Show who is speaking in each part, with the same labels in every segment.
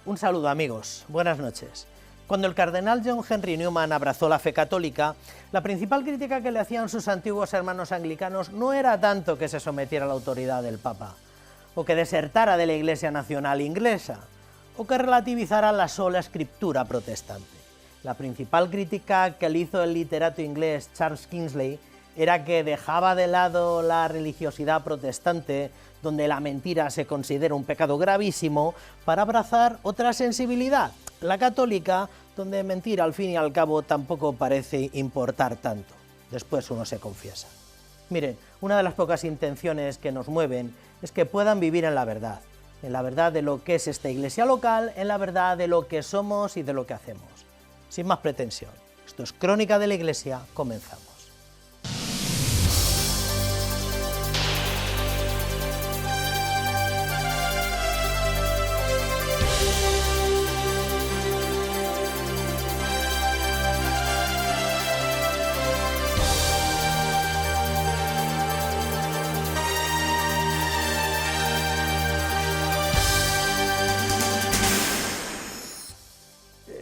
Speaker 1: Un saludo, amigos. Buenas noches. Cuando el cardenal John Henry Newman abrazó la fe católica, la principal crítica que le hacían sus antiguos hermanos anglicanos no era tanto que se sometiera a la autoridad del Papa, o que desertara de la Iglesia Nacional Inglesa, o que relativizara la sola escritura protestante. La principal crítica que le hizo el literato inglés Charles Kingsley era que dejaba de lado la religiosidad protestante, donde la mentira se considera un pecado gravísimo, para abrazar otra sensibilidad, la católica, donde mentir al fin y al cabo tampoco parece importar tanto. Después uno se confiesa. Miren, una de las pocas intenciones que nos mueven es que puedan vivir en la verdad de lo que es esta iglesia local, en la verdad de lo que somos y de lo que hacemos. Sin más pretensión, esto es Crónica de la Iglesia, comenzamos.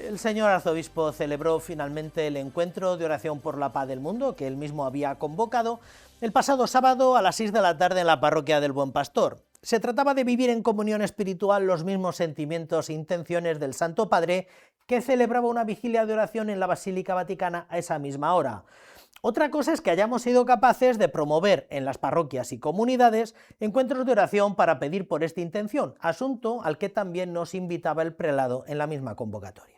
Speaker 1: El señor arzobispo celebró finalmente el encuentro de oración por la paz del mundo que él mismo había convocado el pasado sábado a las 6 de la tarde en la parroquia del Buen Pastor. Se trataba de vivir en comunión espiritual los mismos sentimientos e intenciones del Santo Padre, que celebraba una vigilia de oración en la Basílica Vaticana a esa misma hora. Otra cosa es que hayamos sido capaces de promover en las parroquias y comunidades encuentros de oración para pedir por esta intención, asunto al que también nos invitaba el prelado en la misma convocatoria.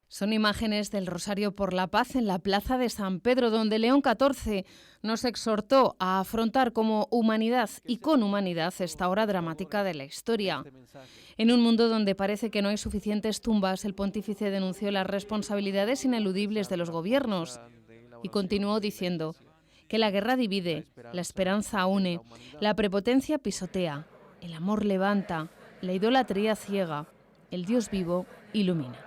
Speaker 2: Son imágenes del Rosario por la Paz en la Plaza de San Pedro, donde León XIV nos exhortó a afrontar como humanidad y con humanidad esta hora dramática de la historia. En un mundo donde parece que no hay suficientes tumbas, el pontífice denunció las responsabilidades ineludibles de los gobiernos y continuó diciendo que la guerra divide, la esperanza une, la prepotencia pisotea, el amor levanta, la idolatría ciega, el Dios vivo ilumina.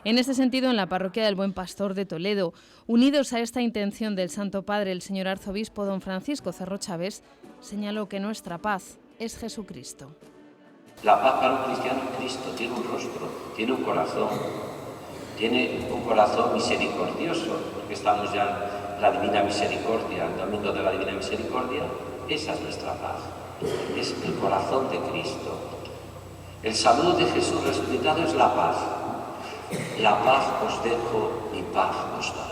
Speaker 2: En este sentido, en la parroquia del Buen Pastor de Toledo, unidos a esta intención del Santo Padre, el señor arzobispo don Francisco Cerro Chávez señaló que nuestra paz es Jesucristo.
Speaker 3: La paz para un cristiano es Cristo, tiene un rostro, tiene un corazón misericordioso, porque estamos ya en la Divina Misericordia, el domingo de la Divina Misericordia. Esa es nuestra paz, es el corazón de Cristo. El saludo de Jesús resucitado es la paz. La paz os dejo, mi paz os doy.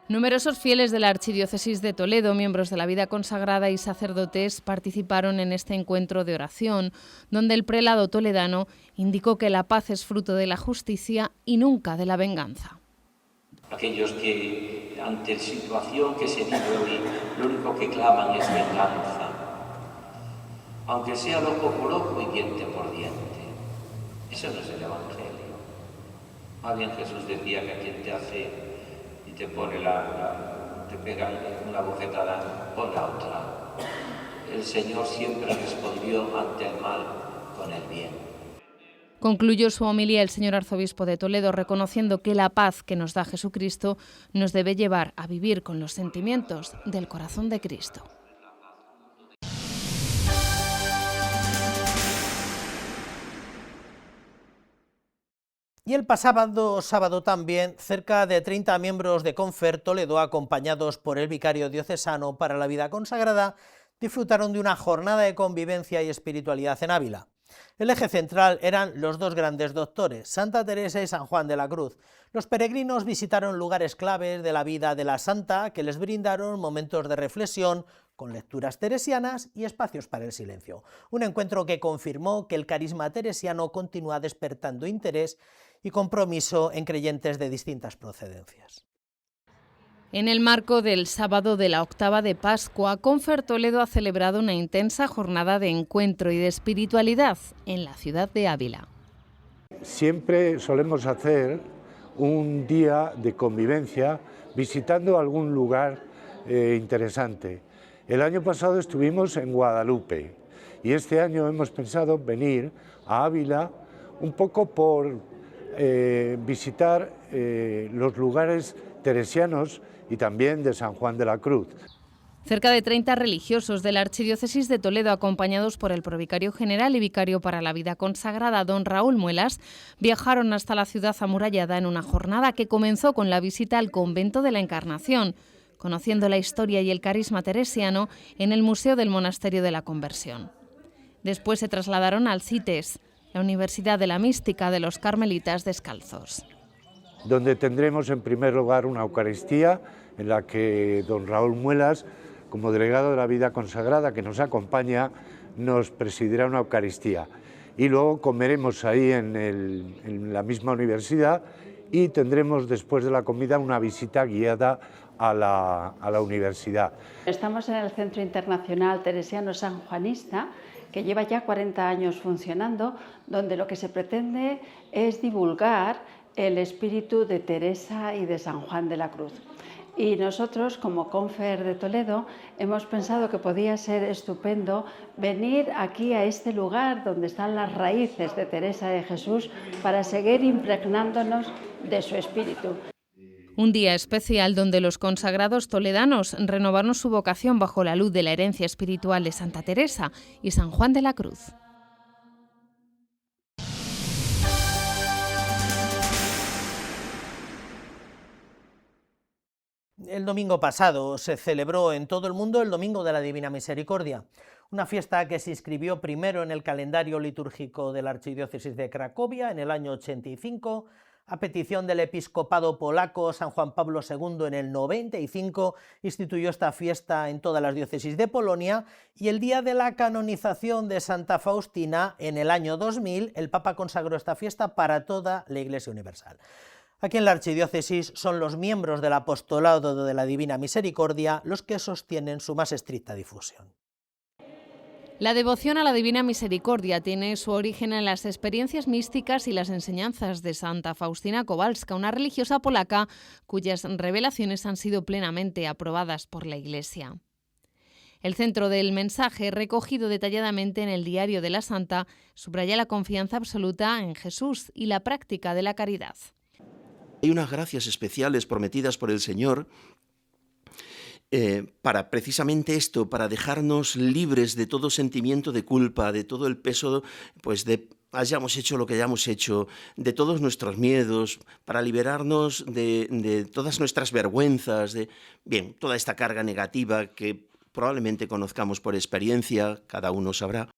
Speaker 2: Numerosos fieles de la Archidiócesis de Toledo, miembros de la vida consagrada y sacerdotes, participaron en este encuentro de oración, donde el prelado toledano indicó que la paz es fruto de la justicia y nunca de la venganza.
Speaker 3: Aquellos que, ante la situación que se vive hoy, lo único que claman es venganza, aunque sea loco por ojo y diente por diente. Eso no es el Evangelio. Más bien Jesús decía que a quien te hace y te pone te pega una bofetada, pon la otra. El Señor siempre respondió ante el mal con el bien.
Speaker 2: Concluyó su homilía el señor arzobispo de Toledo reconociendo que la paz que nos da Jesucristo nos debe llevar a vivir con los sentimientos del corazón de Cristo.
Speaker 1: Y el pasado sábado también, cerca de 30 miembros de Confer Toledo, acompañados por el vicario diocesano para la vida consagrada, disfrutaron de una jornada de convivencia y espiritualidad en Ávila. El eje central eran los dos grandes doctores, Santa Teresa y San Juan de la Cruz. Los peregrinos visitaron lugares claves de la vida de la santa que les brindaron momentos de reflexión, con lecturas teresianas y espacios para el silencio. Un encuentro que confirmó que el carisma teresiano continúa despertando interés y compromiso en creyentes de distintas procedencias.
Speaker 2: En el marco del sábado de la octava de Pascua, Confer Toledo ha celebrado una intensa jornada de encuentro y de espiritualidad en la ciudad de Ávila.
Speaker 4: Siempre solemos hacer un día de convivencia visitando algún lugar interesante. El año pasado estuvimos en Guadalupe y este año hemos pensado venir a Ávila un poco por visitar los lugares teresianos y también de San Juan de la Cruz.
Speaker 2: Cerca de 30 religiosos de la Archidiócesis de Toledo, acompañados por el provicario general y vicario para la vida consagrada, don Raúl Muelas, viajaron hasta la ciudad amurallada en una jornada que comenzó con la visita al convento de la Encarnación, conociendo la historia y el carisma teresiano en el Museo del Monasterio de la Conversión. Después se trasladaron al CITES, la Universidad de la Mística de los Carmelitas Descalzos,
Speaker 4: donde tendremos en primer lugar una Eucaristía en la que don Raúl Muelas, como delegado de la vida consagrada que nos acompaña, nos presidirá una Eucaristía. Y luego comeremos ahí en la misma universidad y tendremos después de la comida una visita guiada a la universidad.
Speaker 5: Estamos en el Centro Internacional Teresiano Sanjuanista, que lleva ya 40 años funcionando, donde lo que se pretende es divulgar el espíritu de Teresa y de San Juan de la Cruz. Y nosotros, como Confer de Toledo, hemos pensado que podía ser estupendo venir aquí a este lugar donde están las raíces de Teresa de Jesús para seguir impregnándonos de su espíritu.
Speaker 2: Un día especial donde los consagrados toledanos renovaron su vocación bajo la luz de la herencia espiritual de Santa Teresa y San Juan de la Cruz.
Speaker 1: El domingo pasado se celebró en todo el mundo el Domingo de la Divina Misericordia, una fiesta que se inscribió primero en el calendario litúrgico de la Archidiócesis de Cracovia en el año 85, a petición del episcopado polaco. San Juan Pablo II en el 95 instituyó esta fiesta en todas las diócesis de Polonia, y el día de la canonización de Santa Faustina en el año 2000 el Papa consagró esta fiesta para toda la Iglesia Universal. Aquí en la Archidiócesis son los miembros del Apostolado de la Divina Misericordia los que sostienen su más estricta difusión.
Speaker 2: La devoción a la Divina Misericordia tiene su origen en las experiencias místicas y las enseñanzas de Santa Faustina Kowalska, una religiosa polaca cuyas revelaciones han sido plenamente aprobadas por la Iglesia. El centro del mensaje, recogido detalladamente en el Diario de la Santa, subraya la confianza absoluta en Jesús y la práctica de la caridad.
Speaker 6: Hay unas gracias especiales prometidas por el Señor para precisamente esto, para dejarnos libres de todo sentimiento de culpa, de todo el peso, pues de hayamos hecho lo que hayamos hecho, de todos nuestros miedos, para liberarnos de todas nuestras vergüenzas, de toda esta carga negativa que probablemente conozcamos por experiencia, cada uno sabrá.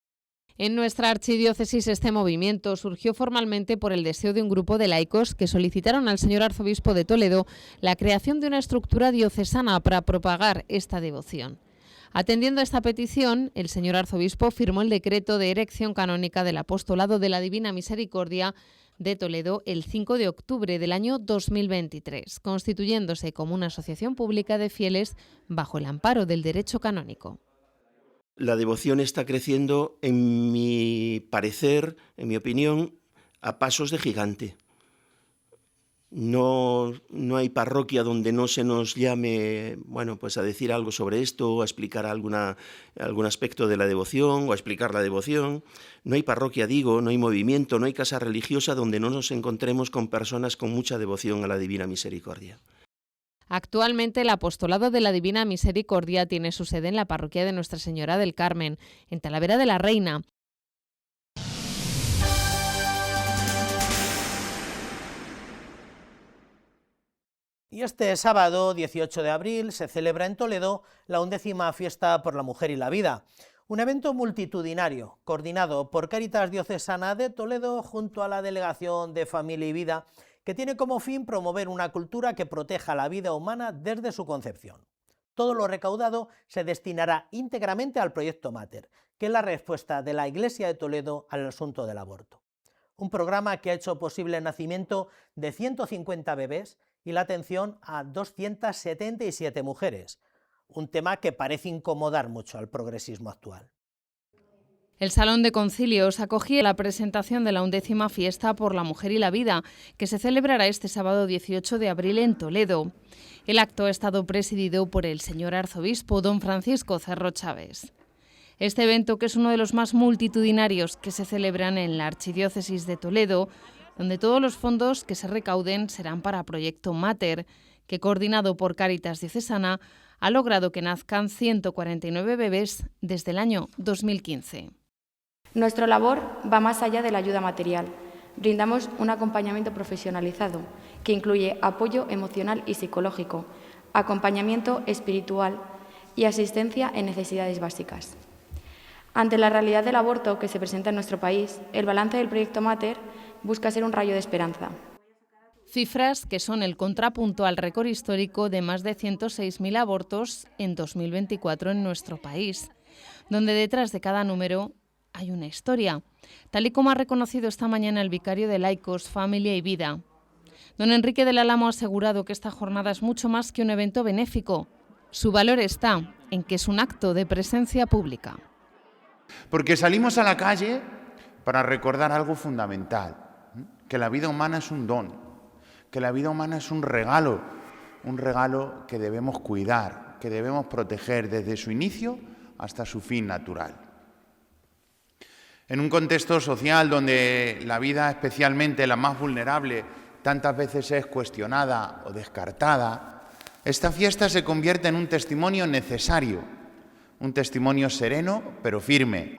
Speaker 2: En nuestra archidiócesis este movimiento surgió formalmente por el deseo de un grupo de laicos que solicitaron al señor arzobispo de Toledo la creación de una estructura diocesana para propagar esta devoción. Atendiendo a esta petición, el señor arzobispo firmó el decreto de erección canónica del Apostolado de la Divina Misericordia de Toledo el 5 de octubre del año 2023, constituyéndose como una asociación pública de fieles bajo el amparo del derecho canónico.
Speaker 6: La devoción está creciendo, en mi parecer, en mi opinión, a pasos de gigante. No hay parroquia donde no se nos llame, pues a decir algo sobre esto, o a explicar algún aspecto de la devoción, o a explicar la devoción. No hay parroquia, no hay movimiento, no hay casa religiosa donde no nos encontremos con personas con mucha devoción a la Divina Misericordia.
Speaker 2: Actualmente el Apostolado de la Divina Misericordia tiene su sede en la parroquia de Nuestra Señora del Carmen, en Talavera de la Reina.
Speaker 1: Y este sábado, 18 de abril, se celebra en Toledo la 11ª Fiesta por la Mujer y la Vida, un evento multitudinario coordinado por Cáritas Diocesana de Toledo junto a la Delegación de Familia y Vida, que tiene como fin promover una cultura que proteja la vida humana desde su concepción. Todo lo recaudado se destinará íntegramente al Proyecto Mater, que es la respuesta de la Iglesia de Toledo al asunto del aborto. Un programa que ha hecho posible el nacimiento de 150 bebés y la atención a 277 mujeres, un tema que parece incomodar mucho al progresismo actual.
Speaker 2: El Salón de Concilios acogía la presentación de la 11ª Fiesta por la Mujer y la Vida, que se celebrará este sábado 18 de abril en Toledo. El acto ha estado presidido por el señor arzobispo don Francisco Cerro Chávez. Este evento, que es uno de los más multitudinarios que se celebran en la Archidiócesis de Toledo, donde todos los fondos que se recauden serán para Proyecto Mater, que coordinado por Cáritas Diocesana ha logrado que nazcan 149 bebés desde el año 2015.
Speaker 7: Nuestra labor va más allá de la ayuda material. Brindamos un acompañamiento profesionalizado que incluye apoyo emocional y psicológico, acompañamiento espiritual y asistencia en necesidades básicas. Ante la realidad del aborto que se presenta en nuestro país, el balance del proyecto Mater busca ser un rayo de esperanza.
Speaker 2: Cifras que son el contrapunto al récord histórico de más de 106.000 abortos en 2024 en nuestro país, donde detrás de cada número hay una historia, tal y como ha reconocido esta mañana el vicario de Laicos, Familia y Vida. Don Enrique del Álamo ha asegurado que esta jornada es mucho más que un evento benéfico. Su valor está en que es un acto de presencia pública.
Speaker 8: Porque salimos a la calle para recordar algo fundamental, que la vida humana es un don, que la vida humana es un regalo que debemos cuidar, que debemos proteger desde su inicio hasta su fin natural. En un contexto social donde la vida, especialmente la más vulnerable, tantas veces es cuestionada o descartada, esta fiesta se convierte en un testimonio necesario, un testimonio sereno pero firme.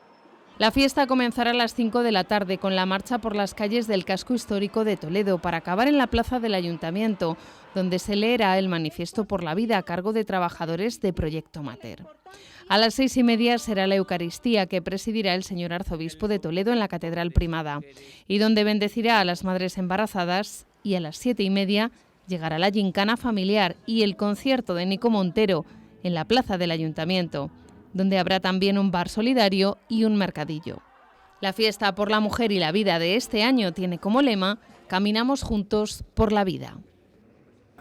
Speaker 2: La fiesta comenzará a las 5 de la tarde con la marcha por las calles del casco histórico de Toledo para acabar en la plaza del Ayuntamiento, donde se leerá el Manifiesto por la Vida a cargo de trabajadores de Proyecto Mater. A las 6:30 será la Eucaristía que presidirá el señor arzobispo de Toledo en la Catedral Primada y donde bendecirá a las madres embarazadas, y a las 7:30 llegará la gincana familiar y el concierto de Nico Montero en la plaza del Ayuntamiento, donde habrá también un bar solidario y un mercadillo. La fiesta por la mujer y la vida de este año tiene como lema «Caminamos juntos por la vida».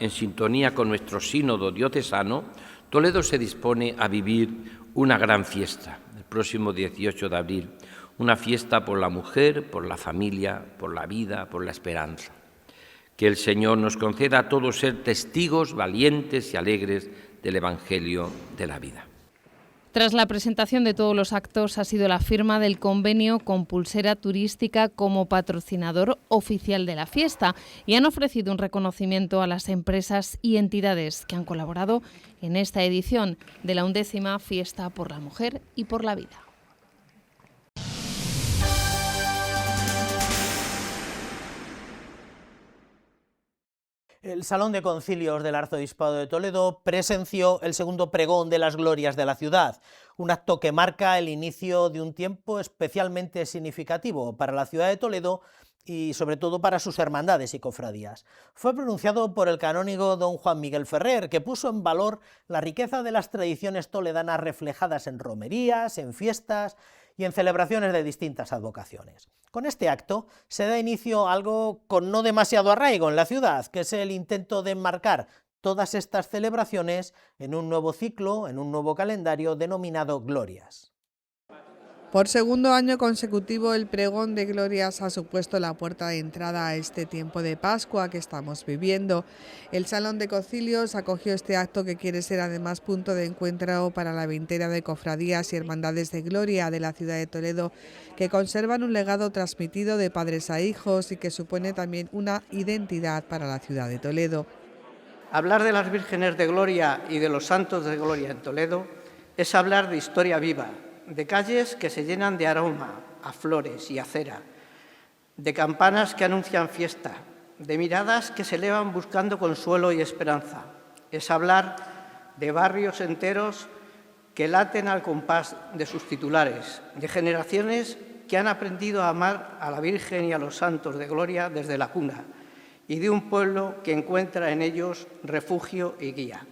Speaker 3: En sintonía con nuestro sínodo diocesano, Toledo se dispone a vivir una gran fiesta, el próximo 18 de abril, una fiesta por la mujer, por la familia, por la vida, por la esperanza. Que el Señor nos conceda a todos ser testigos valientes y alegres del Evangelio de la vida.
Speaker 2: Tras la presentación de todos los actos ha sido la firma del convenio con Pulsera Turística como patrocinador oficial de la fiesta y han ofrecido un reconocimiento a las empresas y entidades que han colaborado en esta edición de la 11ª Fiesta por la Mujer y por la Vida.
Speaker 1: El Salón de Concilios del Arzobispado de Toledo presenció el segundo pregón de las glorias de la ciudad, un acto que marca el inicio de un tiempo especialmente significativo para la ciudad de Toledo y sobre todo para sus hermandades y cofradías. Fue pronunciado por el canónigo don Juan Miguel Ferrer, que puso en valor la riqueza de las tradiciones toledanas reflejadas en romerías, en fiestas y en celebraciones de distintas advocaciones. Con este acto se da inicio a algo con no demasiado arraigo en la ciudad, que es el intento de enmarcar todas estas celebraciones en un nuevo ciclo, en un nuevo calendario denominado Glorias.
Speaker 9: Por segundo año consecutivo, el pregón de glorias ha supuesto la puerta de entrada a este tiempo de Pascua que estamos viviendo. El Salón de Concilios acogió este acto que quiere ser además punto de encuentro para la veintena de cofradías y hermandades de gloria de la ciudad de Toledo, que conservan un legado transmitido de padres a hijos y que supone también una identidad para la ciudad de Toledo.
Speaker 10: Hablar de las vírgenes de gloria y de los santos de gloria en Toledo es hablar de historia viva, de calles que se llenan de aroma, a flores y a cera, de campanas que anuncian fiesta, de miradas que se elevan buscando consuelo y esperanza. Es hablar de barrios enteros que laten al compás de sus titulares, de generaciones que han aprendido a amar a la Virgen y a los santos de gloria desde la cuna, y de un pueblo que encuentra en ellos refugio y guía.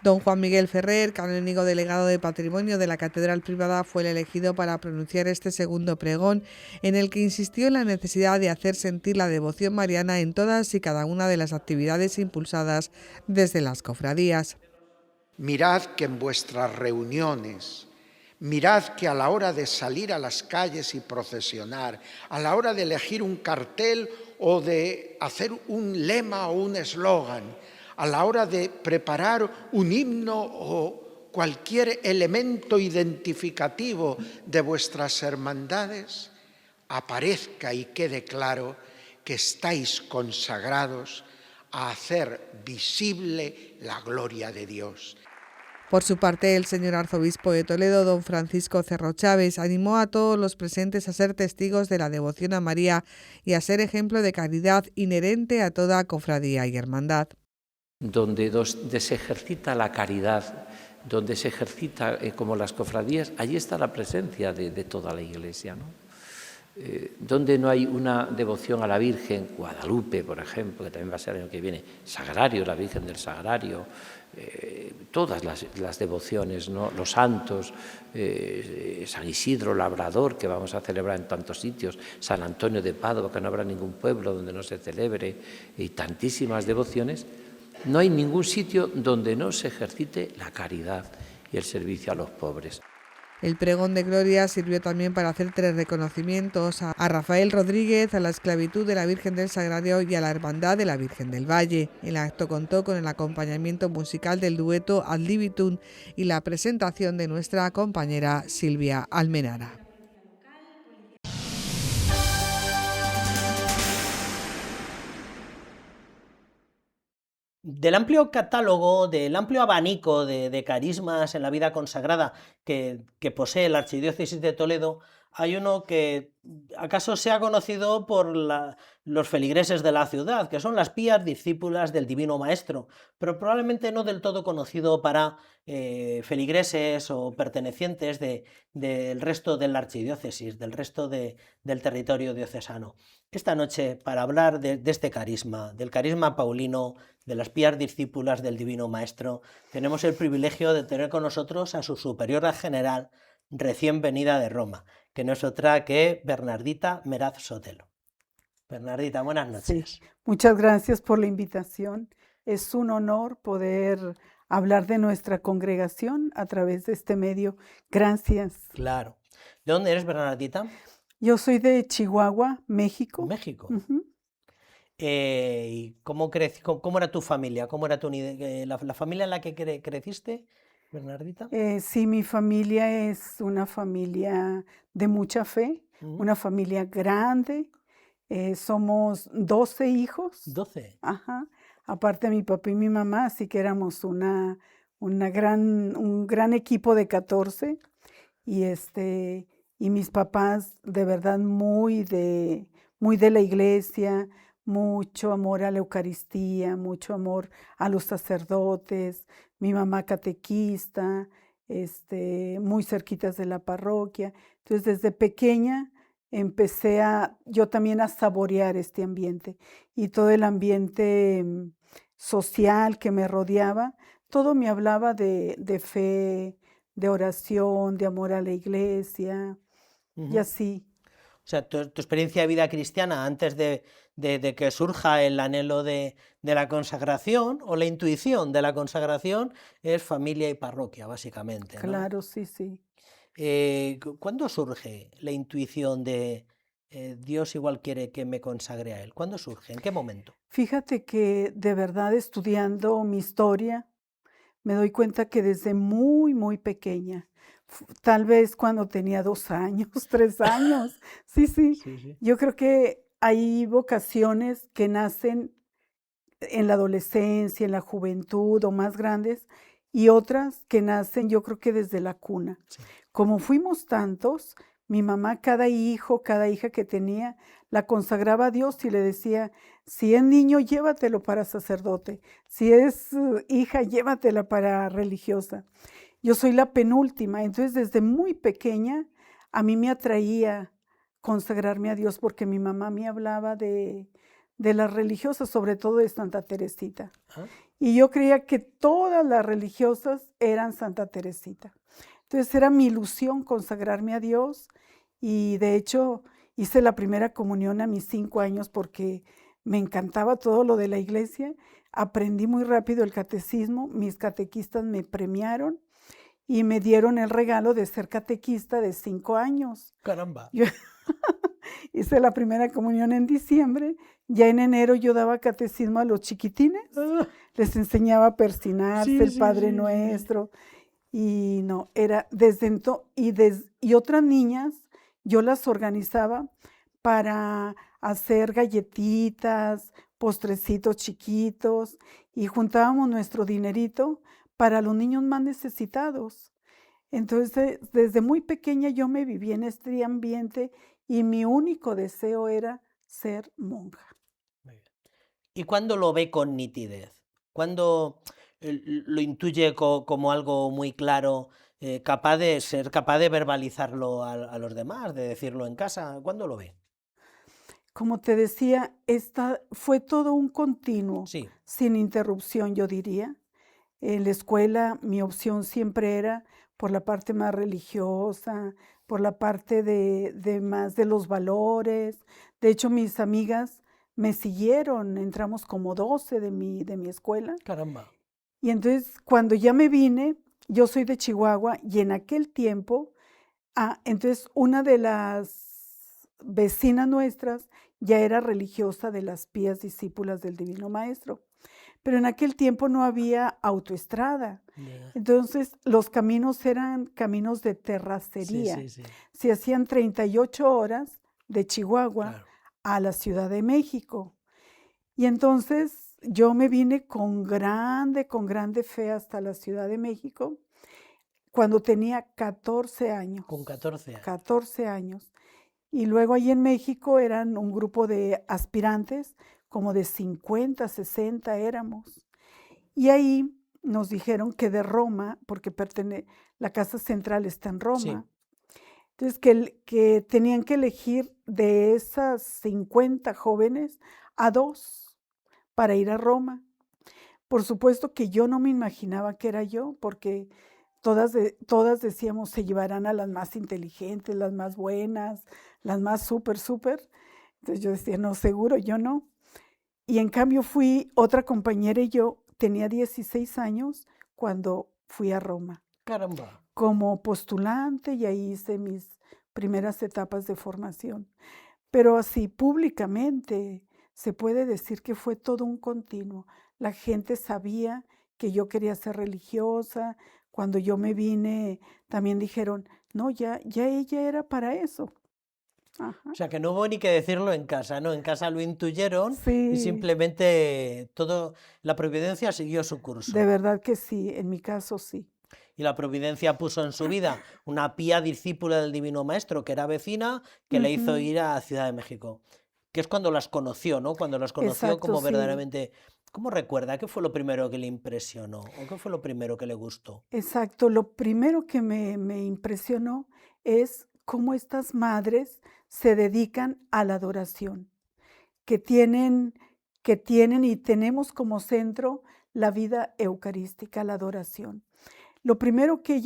Speaker 9: Don Juan Miguel Ferrer, canónigo delegado de Patrimonio de la Catedral Primada, fue el elegido para pronunciar este segundo pregón, en el que insistió en la necesidad de hacer sentir la devoción mariana en todas y cada una de las actividades impulsadas desde las cofradías.
Speaker 11: Mirad que en vuestras reuniones, mirad que a la hora de salir a las calles y procesionar, a la hora de elegir un cartel o de hacer un lema o un eslogan, a la hora de preparar un himno o cualquier elemento identificativo de vuestras hermandades, aparezca y quede claro que estáis consagrados a hacer visible la gloria de Dios.
Speaker 9: Por su parte, el señor arzobispo de Toledo, don Francisco Cerro Chávez, animó a todos los presentes a ser testigos de la devoción a María y a ser ejemplo de caridad inherente a toda cofradía y hermandad.
Speaker 3: Donde se ejercita la caridad, donde se ejercita como las cofradías, allí está la presencia de toda la Iglesia, ¿no? Donde no hay una devoción a la Virgen, Guadalupe, por ejemplo, que también va a ser el año que viene, Sagrario, la Virgen del Sagrario, todas las devociones, ¿no? Los santos, San Isidro Labrador, que vamos a celebrar en tantos sitios, San Antonio de Padua, que no habrá ningún pueblo donde no se celebre, y tantísimas devociones. No hay ningún sitio donde no se ejercite la caridad y el servicio a los pobres.
Speaker 9: El pregón de gloria sirvió también para hacer 3 reconocimientos a Rafael Rodríguez, a la esclavitud de la Virgen del Sagrario y a la Hermandad de la Virgen del Valle. El acto contó con el acompañamiento musical del dueto Ad Libitum y la presentación de nuestra compañera Silvia Almenara.
Speaker 1: Del amplio catálogo, del amplio abanico de carismas en la vida consagrada que posee la Archidiócesis de Toledo, hay uno que acaso sea conocido por los feligreses de la ciudad, que son las pías discípulas del Divino Maestro, pero probablemente no del todo conocido para feligreses o pertenecientes del resto de la Archidiócesis, del resto del territorio diocesano. Esta noche, para hablar de este carisma, del carisma paulino, de las pías discípulas del Divino Maestro, tenemos el privilegio de tener con nosotros a su superiora general recién venida de Roma, que no es otra que Bernardita Meraz Sotelo. Bernardita, buenas noches.
Speaker 12: Sí, muchas gracias por la invitación. Es un honor poder hablar de nuestra congregación a través de este medio. Gracias.
Speaker 1: Claro. ¿De dónde eres, Bernardita?
Speaker 12: Yo soy de Chihuahua, México.
Speaker 1: México.
Speaker 12: Uh-huh.
Speaker 1: ¿Y cómo era tu familia? ¿Cómo era la familia en la que creciste, Bernardita?
Speaker 12: Sí, mi familia es una familia de mucha fe, una familia grande. Somos 12 hijos.
Speaker 1: 12.
Speaker 12: Ajá. Aparte de mi papá y mi mamá, así que éramos un gran equipo de 14. Y mis papás de verdad muy de la iglesia, mucho amor a la Eucaristía, mucho amor a los sacerdotes, mi mamá catequista, muy cerquitas de la parroquia. Entonces desde pequeña empecé yo también a saborear este ambiente y todo el ambiente social que me rodeaba, todo me hablaba de fe, de oración, de amor a la iglesia. Y así.
Speaker 1: O sea, tu experiencia de vida cristiana antes de que surja el anhelo de la consagración o la intuición de la consagración es familia y parroquia, básicamente, ¿no?
Speaker 12: Claro, sí, sí.
Speaker 1: ¿Cuándo surge la intuición de Dios igual quiere que me consagre a Él? ¿Cuándo surge? ¿En qué momento?
Speaker 12: Fíjate que de verdad estudiando mi historia me doy cuenta que desde muy, muy pequeña, tal vez cuando tenía 2 años, 3 años. Sí. Yo creo que hay vocaciones que nacen en la adolescencia, en la juventud o más grandes, y otras que nacen yo creo que desde la cuna. Sí. Como fuimos tantos, mi mamá cada hijo, cada hija que tenía, la consagraba a Dios y le decía, si es niño, llévatelo para sacerdote, si es hija, llévatela para religiosa. Yo soy la penúltima, entonces desde muy pequeña a mí me atraía consagrarme a Dios porque mi mamá me hablaba de las religiosas, sobre todo de Santa Teresita. ¿Ah? Y yo creía que todas las religiosas eran Santa Teresita. Entonces era mi ilusión consagrarme a Dios y de hecho hice la primera comunión a mis 5 años porque me encantaba todo lo de la iglesia. Aprendí muy rápido el catecismo, mis catequistas me premiaron y me dieron el regalo de ser catequista de 5 años.
Speaker 1: ¡Caramba!
Speaker 12: Yo hice la primera comunión en diciembre, ya en enero yo daba catecismo a los chiquitines, les enseñaba a persinarse, el Padre Nuestro, y no, era desde entonces, y otras niñas yo las organizaba para hacer galletitas, postrecitos chiquitos, y juntábamos nuestro dinerito para los niños más necesitados. Entonces, desde muy pequeña yo me viví en este ambiente y mi único deseo era ser monja.
Speaker 1: ¿Y cuándo lo ve con nitidez? ¿Cuándo lo intuye como algo muy claro, capaz de verbalizarlo a los demás, de decirlo en casa? ¿Cuándo lo ve?
Speaker 12: Como te decía, fue todo un continuo,
Speaker 1: Sí.
Speaker 12: sin interrupción, yo diría. En la escuela mi opción siempre era por la parte más religiosa, por la parte de más de los valores. De hecho, mis amigas me siguieron, entramos como 12 de mi escuela.
Speaker 1: Caramba.
Speaker 12: Y entonces, cuando ya me vine, yo soy de Chihuahua y en aquel tiempo, entonces una de las vecinas nuestras ya era religiosa de las pías discípulas del Divino Maestro. Pero en aquel tiempo no había autoestrada.
Speaker 1: Yeah.
Speaker 12: Entonces, los caminos eran caminos de terracería.
Speaker 1: Sí.
Speaker 12: Se hacían 38 horas de Chihuahua
Speaker 1: Claro.
Speaker 12: a la Ciudad de México. Y entonces yo me vine con grande fe hasta la Ciudad de México cuando tenía 14 años.
Speaker 1: Con 14 años.
Speaker 12: 14 años. Y luego ahí en México eran un grupo de aspirantes, como de 50, 60 éramos. Y ahí nos dijeron que de Roma, porque la casa central está en Roma, entonces que tenían que elegir de esas 50 jóvenes a 2 para ir a Roma. Por supuesto que yo no me imaginaba que era yo, porque todas decíamos se llevarán a las más inteligentes, las más buenas, las más súper. Entonces yo decía, no, seguro, yo no. Y en cambio otra compañera y yo, tenía 16 años cuando fui a Roma.
Speaker 1: Caramba.
Speaker 12: Como postulante y ahí hice mis primeras etapas de formación. Pero así públicamente se puede decir que fue todo un continuo. La gente sabía que yo quería ser religiosa. Cuando yo me vine, también dijeron, no, ya ella era para eso. Ajá.
Speaker 1: O sea, que no hubo ni que decirlo en casa, ¿no? En casa lo intuyeron y
Speaker 12: Sí,
Speaker 1: simplemente la providencia siguió su curso.
Speaker 12: de verdad que sí, en mi caso sí.
Speaker 1: Y la providencia puso en su vida una pía discípula del Divino Maestro, que era vecina, que le hizo ir a Ciudad de México. Que es cuando las conoció, ¿no? Cuando las conoció
Speaker 12: Exacto,
Speaker 1: como
Speaker 12: sí.
Speaker 1: verdaderamente... ¿Cómo recuerda? ¿Qué fue lo primero que le impresionó? ¿O qué fue lo primero que le gustó?
Speaker 12: Exacto, lo primero que me impresionó es cómo estas madres se dedican a la adoración, que tienen y tenemos como centro la vida eucarística, la adoración. Lo primero que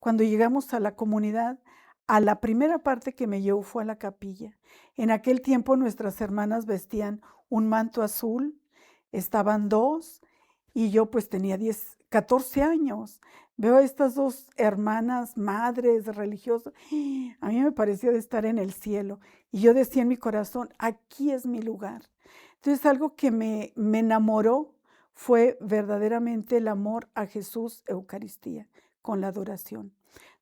Speaker 12: cuando llegamos a la comunidad, a la primera parte que me llevó fue a la capilla. En aquel tiempo nuestras hermanas vestían un manto azul, estaban 2 y yo pues tenía 14 años. Veo a estas 2 hermanas, madres religiosas, a mí me parecía de estar en el cielo. Y yo decía en mi corazón, aquí es mi lugar. Entonces algo que me enamoró fue verdaderamente el amor a Jesús Eucaristía, con la adoración.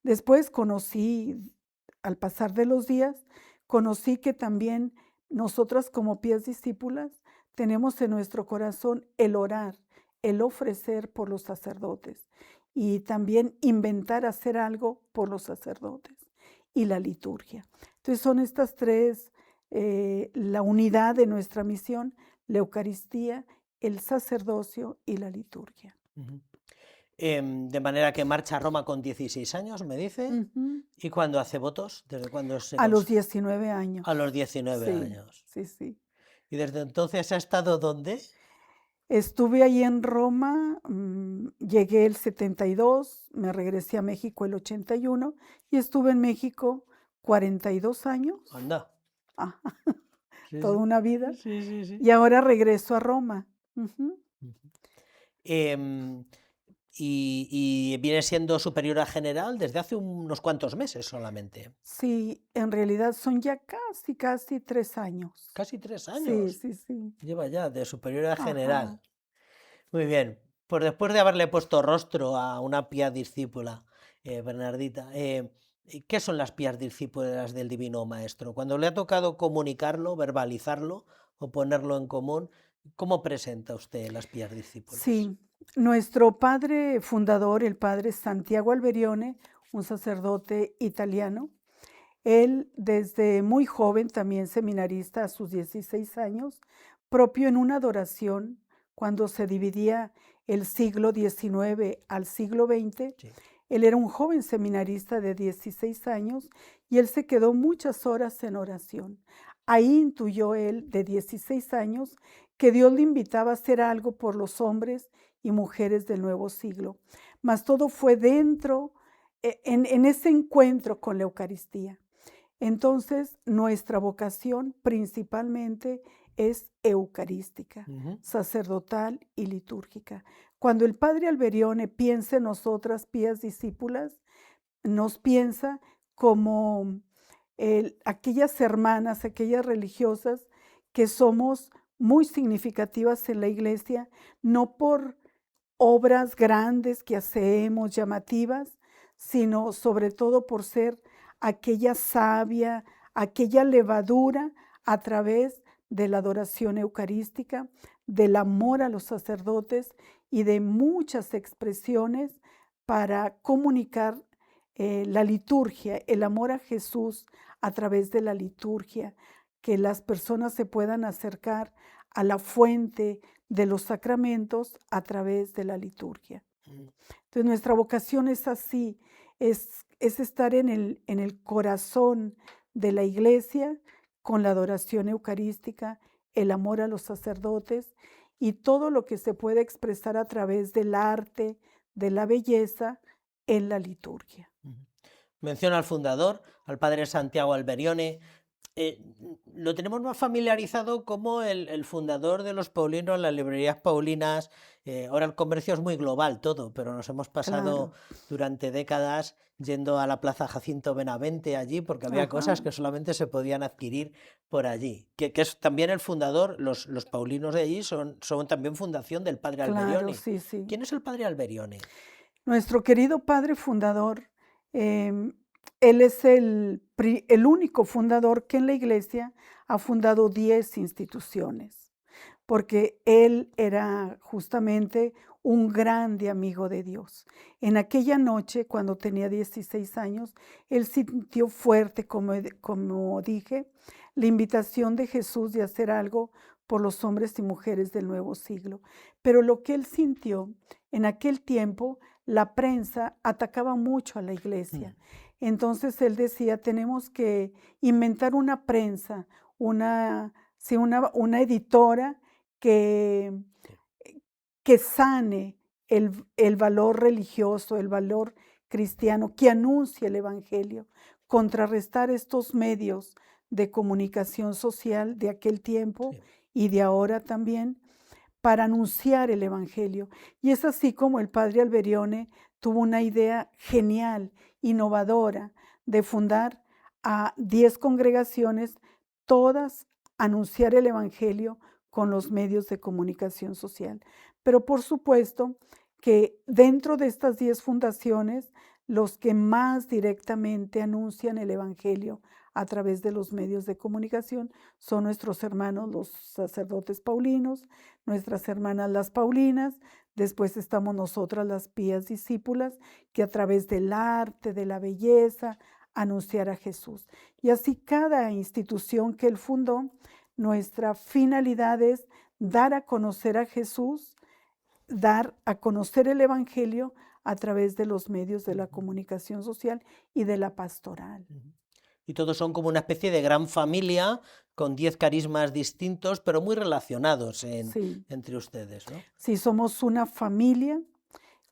Speaker 12: Después al pasar de los días, conocí que también nosotras como pías discípulas tenemos en nuestro corazón el orar, el ofrecer por los sacerdotes y también inventar hacer algo por los sacerdotes y la liturgia. Entonces son estas 3, la unidad de nuestra misión, la Eucaristía, el sacerdocio y la liturgia.
Speaker 1: De manera que marcha a Roma con 16 años, me dice. ¿Y cuándo hace votos? ¿Desde cuándo
Speaker 12: A los 19 años.
Speaker 1: A los 19
Speaker 12: sí,
Speaker 1: años.
Speaker 12: Sí.
Speaker 1: ¿Y desde entonces ha estado dónde?
Speaker 12: Estuve ahí en Roma, llegué el 72, me regresé a México el 81 y estuve en México 42 años.
Speaker 1: Anda. Sí,
Speaker 12: toda una vida.
Speaker 1: Sí.
Speaker 12: Y ahora regreso a Roma.
Speaker 1: Y viene siendo superiora general desde hace unos cuantos meses solamente.
Speaker 12: Sí, en realidad son ya casi 3 años.
Speaker 1: ¿Casi 3 años?
Speaker 12: Sí.
Speaker 1: Lleva ya de superiora general. Muy bien. Pues después de haberle puesto rostro a una pía discípula, Bernardita, ¿qué son las pías discípulas del Divino Maestro? Cuando le ha tocado comunicarlo, verbalizarlo o ponerlo en común, ¿Cómo presenta usted las Pías Discípulas?
Speaker 12: Sí, nuestro padre fundador, el padre Santiago Alberione, un sacerdote italiano, él desde muy joven, también seminarista a sus 16 años, propio en una adoración cuando se dividía el siglo XIX al siglo XX,
Speaker 1: Sí.
Speaker 12: él era un joven seminarista de 16 años y él se quedó muchas horas en oración. Ahí intuyó él, de 16 años, que Dios le invitaba a hacer algo por los hombres y mujeres del nuevo siglo. Mas todo fue dentro, en ese encuentro con la Eucaristía. Entonces, nuestra vocación principalmente es eucarística, sacerdotal y litúrgica. Cuando el padre Alberione piensa en nosotras, Pías Discípulas, nos piensa como aquellas hermanas, aquellas religiosas que somos muy significativas en la iglesia, no por obras grandes que hacemos, llamativas, sino sobre todo por ser aquella savia, aquella levadura a través de la adoración eucarística, del amor a los sacerdotes y de muchas expresiones para comunicar la liturgia, el amor a Jesús a través de la liturgia, que las personas se puedan acercar a la fuente de los sacramentos a través de la liturgia. Entonces nuestra vocación es así, es estar en el corazón de la iglesia con la adoración eucarística, el amor a los sacerdotes y todo lo que se puede expresar a través del arte, de la belleza en la liturgia.
Speaker 1: Menciona al fundador, al padre Santiago Alberione. Lo tenemos más familiarizado como el fundador de los paulinos, las librerías paulinas. Ahora el comercio es muy global todo, pero nos hemos pasado durante décadas yendo a la Plaza Jacinto Benavente allí porque había cosas que solamente se podían adquirir por allí. Que es también el fundador, los paulinos de allí son también fundación del padre Alberione.
Speaker 12: Sí, sí.
Speaker 1: ¿Quién es el padre Alberione?
Speaker 12: Nuestro querido padre fundador, él es el único fundador que en la iglesia ha fundado 10 instituciones, porque él era justamente un grande amigo de Dios. En aquella noche, cuando tenía 16 años, él sintió fuerte, como dije, la invitación de Jesús de hacer algo por los hombres y mujeres del nuevo siglo. Pero lo que él sintió, en aquel tiempo, la prensa atacaba mucho a la iglesia. Entonces él decía, tenemos que inventar una prensa, una editora que sane el valor religioso, el valor cristiano, que anuncie el evangelio, contrarrestar estos medios de comunicación social de aquel tiempo y de ahora también, para anunciar el evangelio. Y es así como el padre Alberione tuvo una idea genial, innovadora, de fundar a 10 congregaciones, todas anunciar el evangelio con los medios de comunicación social. Pero por supuesto que dentro de estas 10 fundaciones, los que más directamente anuncian el evangelio a través de los medios de comunicación son nuestros hermanos, los sacerdotes paulinos, nuestras hermanas las paulinas, después estamos nosotras las Pías Discípulas, que a través del arte, de la belleza, anunciar a Jesús. Y así cada institución que él fundó, nuestra finalidad es dar a conocer a Jesús, dar a conocer el evangelio a través de los medios de la comunicación social y de la pastoral.
Speaker 1: Y todos son como una especie de gran familia con 10 carismas distintos, pero muy relacionados entre ustedes, ¿no?
Speaker 12: Sí, somos una familia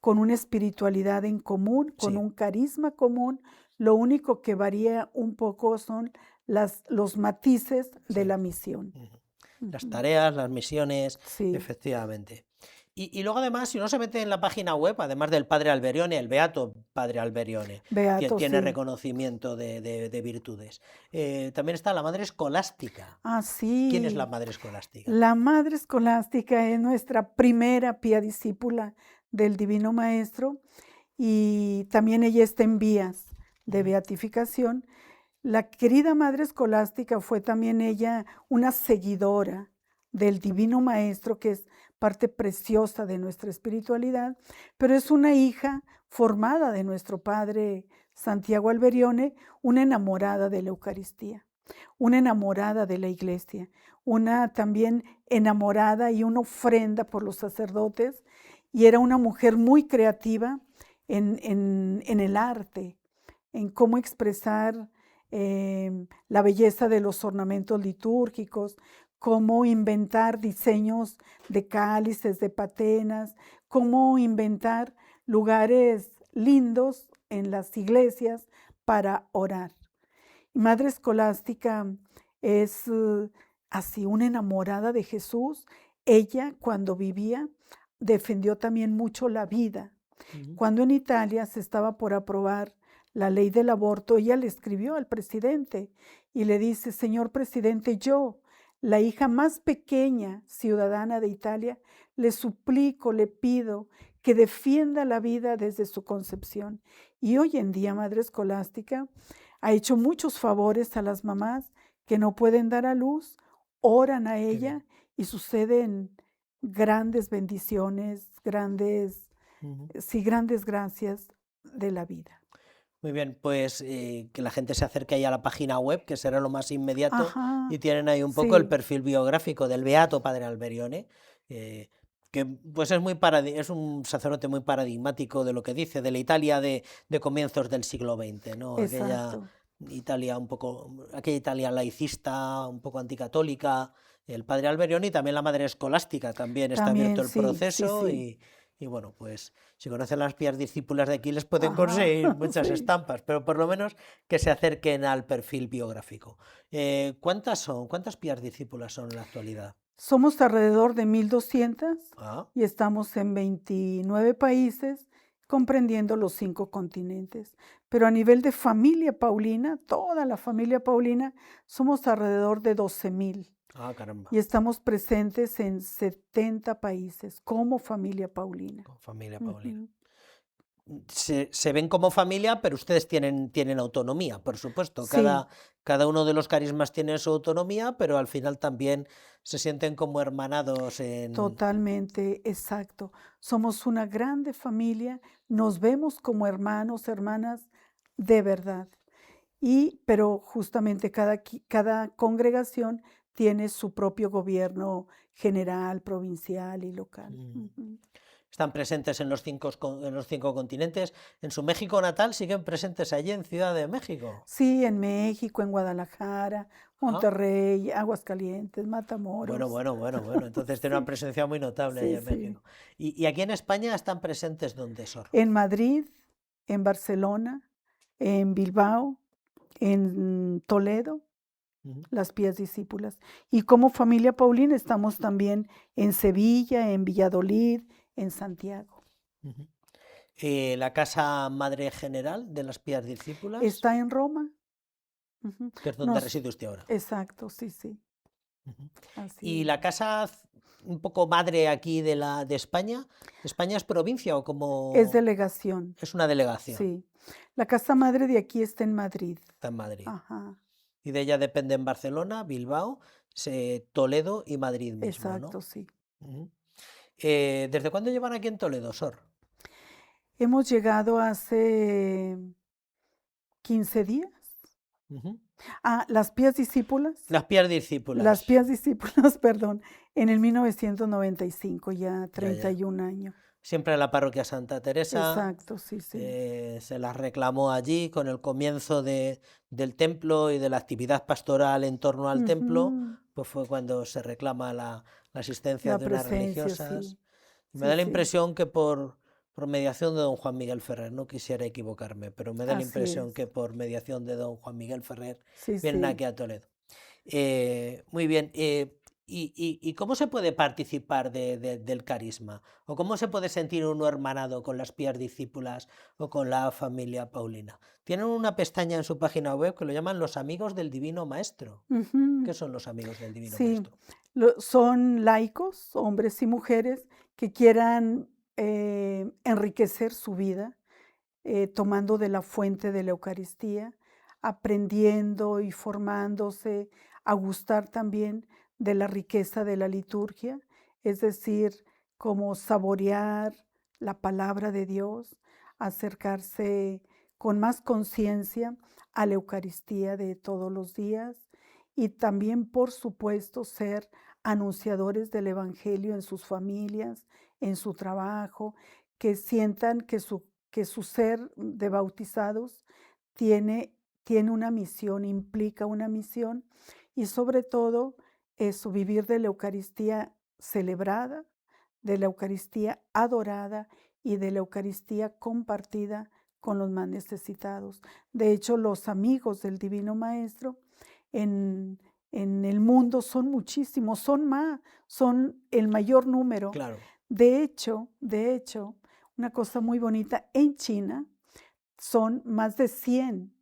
Speaker 12: con una espiritualidad en común, con un carisma común. Lo único que varía un poco son los matices de la misión.
Speaker 1: Las tareas, las misiones, efectivamente. Y luego además, si uno se mete en la página web, además del padre Alberione, el beato padre Alberione, que tiene reconocimiento de virtudes, también está la madre escolástica.
Speaker 12: Ah, sí.
Speaker 1: ¿Quién es la madre escolástica?
Speaker 12: La madre escolástica es nuestra primera pía discípula del Divino Maestro y también ella está en vías de beatificación. La querida madre escolástica fue también ella una seguidora del Divino Maestro, que es parte preciosa de nuestra espiritualidad, pero es una hija formada de nuestro Padre Santiago Alberione, una enamorada de la Eucaristía, una enamorada de la Iglesia, una también enamorada y una ofrenda por los sacerdotes, y era una mujer muy creativa en el arte, en cómo expresar la belleza de los ornamentos litúrgicos, cómo inventar diseños de cálices, de patenas, cómo inventar lugares lindos en las iglesias para orar. Madre Escolástica es así una enamorada de Jesús. Ella, cuando vivía, defendió también mucho la vida. Cuando en Italia se estaba por aprobar la ley del aborto, ella le escribió al presidente y le dice: señor presidente, yo, la hija más pequeña ciudadana de Italia, le suplico, le pido que defienda la vida desde su concepción. Y hoy en día Madre Escolástica ha hecho muchos favores a las mamás que no pueden dar a luz, oran a ella y suceden grandes bendiciones, grandes gracias de la vida.
Speaker 1: Muy bien, pues que la gente se acerque ahí a la página web, que será lo más inmediato.
Speaker 12: Ajá,
Speaker 1: Y tienen ahí un poco el perfil biográfico del beato Padre Alberione, que pues es un sacerdote muy paradigmático de lo que dice, de la Italia de comienzos del siglo XX, ¿no?
Speaker 12: Exacto.
Speaker 1: Aquella Italia laicista, un poco anticatólica, el Padre Alberione, y también la Madre Escolástica, también está abierto el proceso. Y bueno, pues si conocen las pías discípulas de aquí les pueden conseguir muchas estampas, pero por lo menos que se acerquen al perfil biográfico. ¿Cuántas pías discípulas son en la actualidad?
Speaker 12: Somos alrededor de 1.200 y estamos en 29 países, comprendiendo los 5 continentes. Pero a nivel de familia paulina, toda la familia paulina, somos alrededor de 12.000.
Speaker 1: Ah, caramba.
Speaker 12: Y estamos presentes en 70 países como familia paulina.
Speaker 1: Como familia paulina. Se ven como familia, pero ustedes tienen autonomía, por supuesto.
Speaker 12: Sí.
Speaker 1: Cada uno de los carismas tiene su autonomía, pero al final también se sienten como hermanados en...
Speaker 12: Totalmente, exacto. Somos una grande familia, nos vemos como hermanos, hermanas de verdad. Pero justamente cada congregación tiene su propio gobierno general, provincial y local.
Speaker 1: Están presentes en los 5 continentes. En su México natal siguen presentes allí en Ciudad de México.
Speaker 12: Sí, en México, en Guadalajara, Monterrey, Aguascalientes, Matamoros.
Speaker 1: Bueno. Entonces tiene una presencia muy notable allí en México. ¿Y aquí en España están presentes dónde, Sor?
Speaker 12: En Madrid, en Barcelona, en Bilbao, en Toledo, las pías discípulas. Y como familia paulina estamos también en Sevilla, en Valladolid, en Santiago.
Speaker 1: ¿La casa madre general de las pías discípulas?
Speaker 12: Está en Roma.
Speaker 1: Que es donde reside usted ahora.
Speaker 12: Exacto, sí.
Speaker 1: Así ¿Y la casa un poco madre aquí de España? ¿España es provincia o como...?
Speaker 12: Es delegación.
Speaker 1: Es una delegación.
Speaker 12: Sí. La casa madre de aquí está en Madrid.
Speaker 1: Está en Madrid.
Speaker 12: Ajá.
Speaker 1: Y de ella dependen Barcelona, Bilbao, Toledo y Madrid mismo,
Speaker 12: exacto,
Speaker 1: ¿no?
Speaker 12: Sí.
Speaker 1: ¿Desde cuándo llevan aquí en Toledo, Sor?
Speaker 12: Hemos llegado hace 15 días. Las pías discípulas.
Speaker 1: Las pías discípulas.
Speaker 12: Las pías discípulas, perdón, en el 1995, ya 31 años.
Speaker 1: Siempre en la parroquia Santa Teresa.
Speaker 12: Exacto, sí.
Speaker 1: Se las reclamó allí con el comienzo del templo y de la actividad pastoral en torno al templo, pues fue cuando se reclama la asistencia de unas religiosas.
Speaker 12: Sí.
Speaker 1: Me da la impresión que por mediación de don Juan Miguel Ferrer, no quisiera equivocarme, pero me da la impresión que por mediación de don Juan Miguel Ferrer vienen aquí a Toledo. Muy bien. ¿Y cómo se puede participar del carisma? ¿O cómo se puede sentir uno hermanado con las pías discípulas o con la familia paulina? Tienen una pestaña en su página web que lo llaman los amigos del Divino Maestro. ¿Qué son los amigos del Divino Maestro?
Speaker 12: Son laicos, hombres y mujeres, que quieran enriquecer su vida tomando de la fuente de la Eucaristía, aprendiendo y formándose, a gustar también de la riqueza de la liturgia, es decir, como saborear la palabra de Dios, acercarse con más conciencia a la Eucaristía de todos los días y también, por supuesto, ser anunciadores del Evangelio en sus familias, en su trabajo, que sientan que su ser de bautizados tiene una misión, implica una misión y sobre todo eso, vivir de la Eucaristía celebrada, de la Eucaristía adorada y de la Eucaristía compartida con los más necesitados. De hecho, los amigos del Divino Maestro en el mundo son muchísimos, son el mayor número.
Speaker 1: Claro.
Speaker 12: De hecho, una cosa muy bonita, en China son más de 100,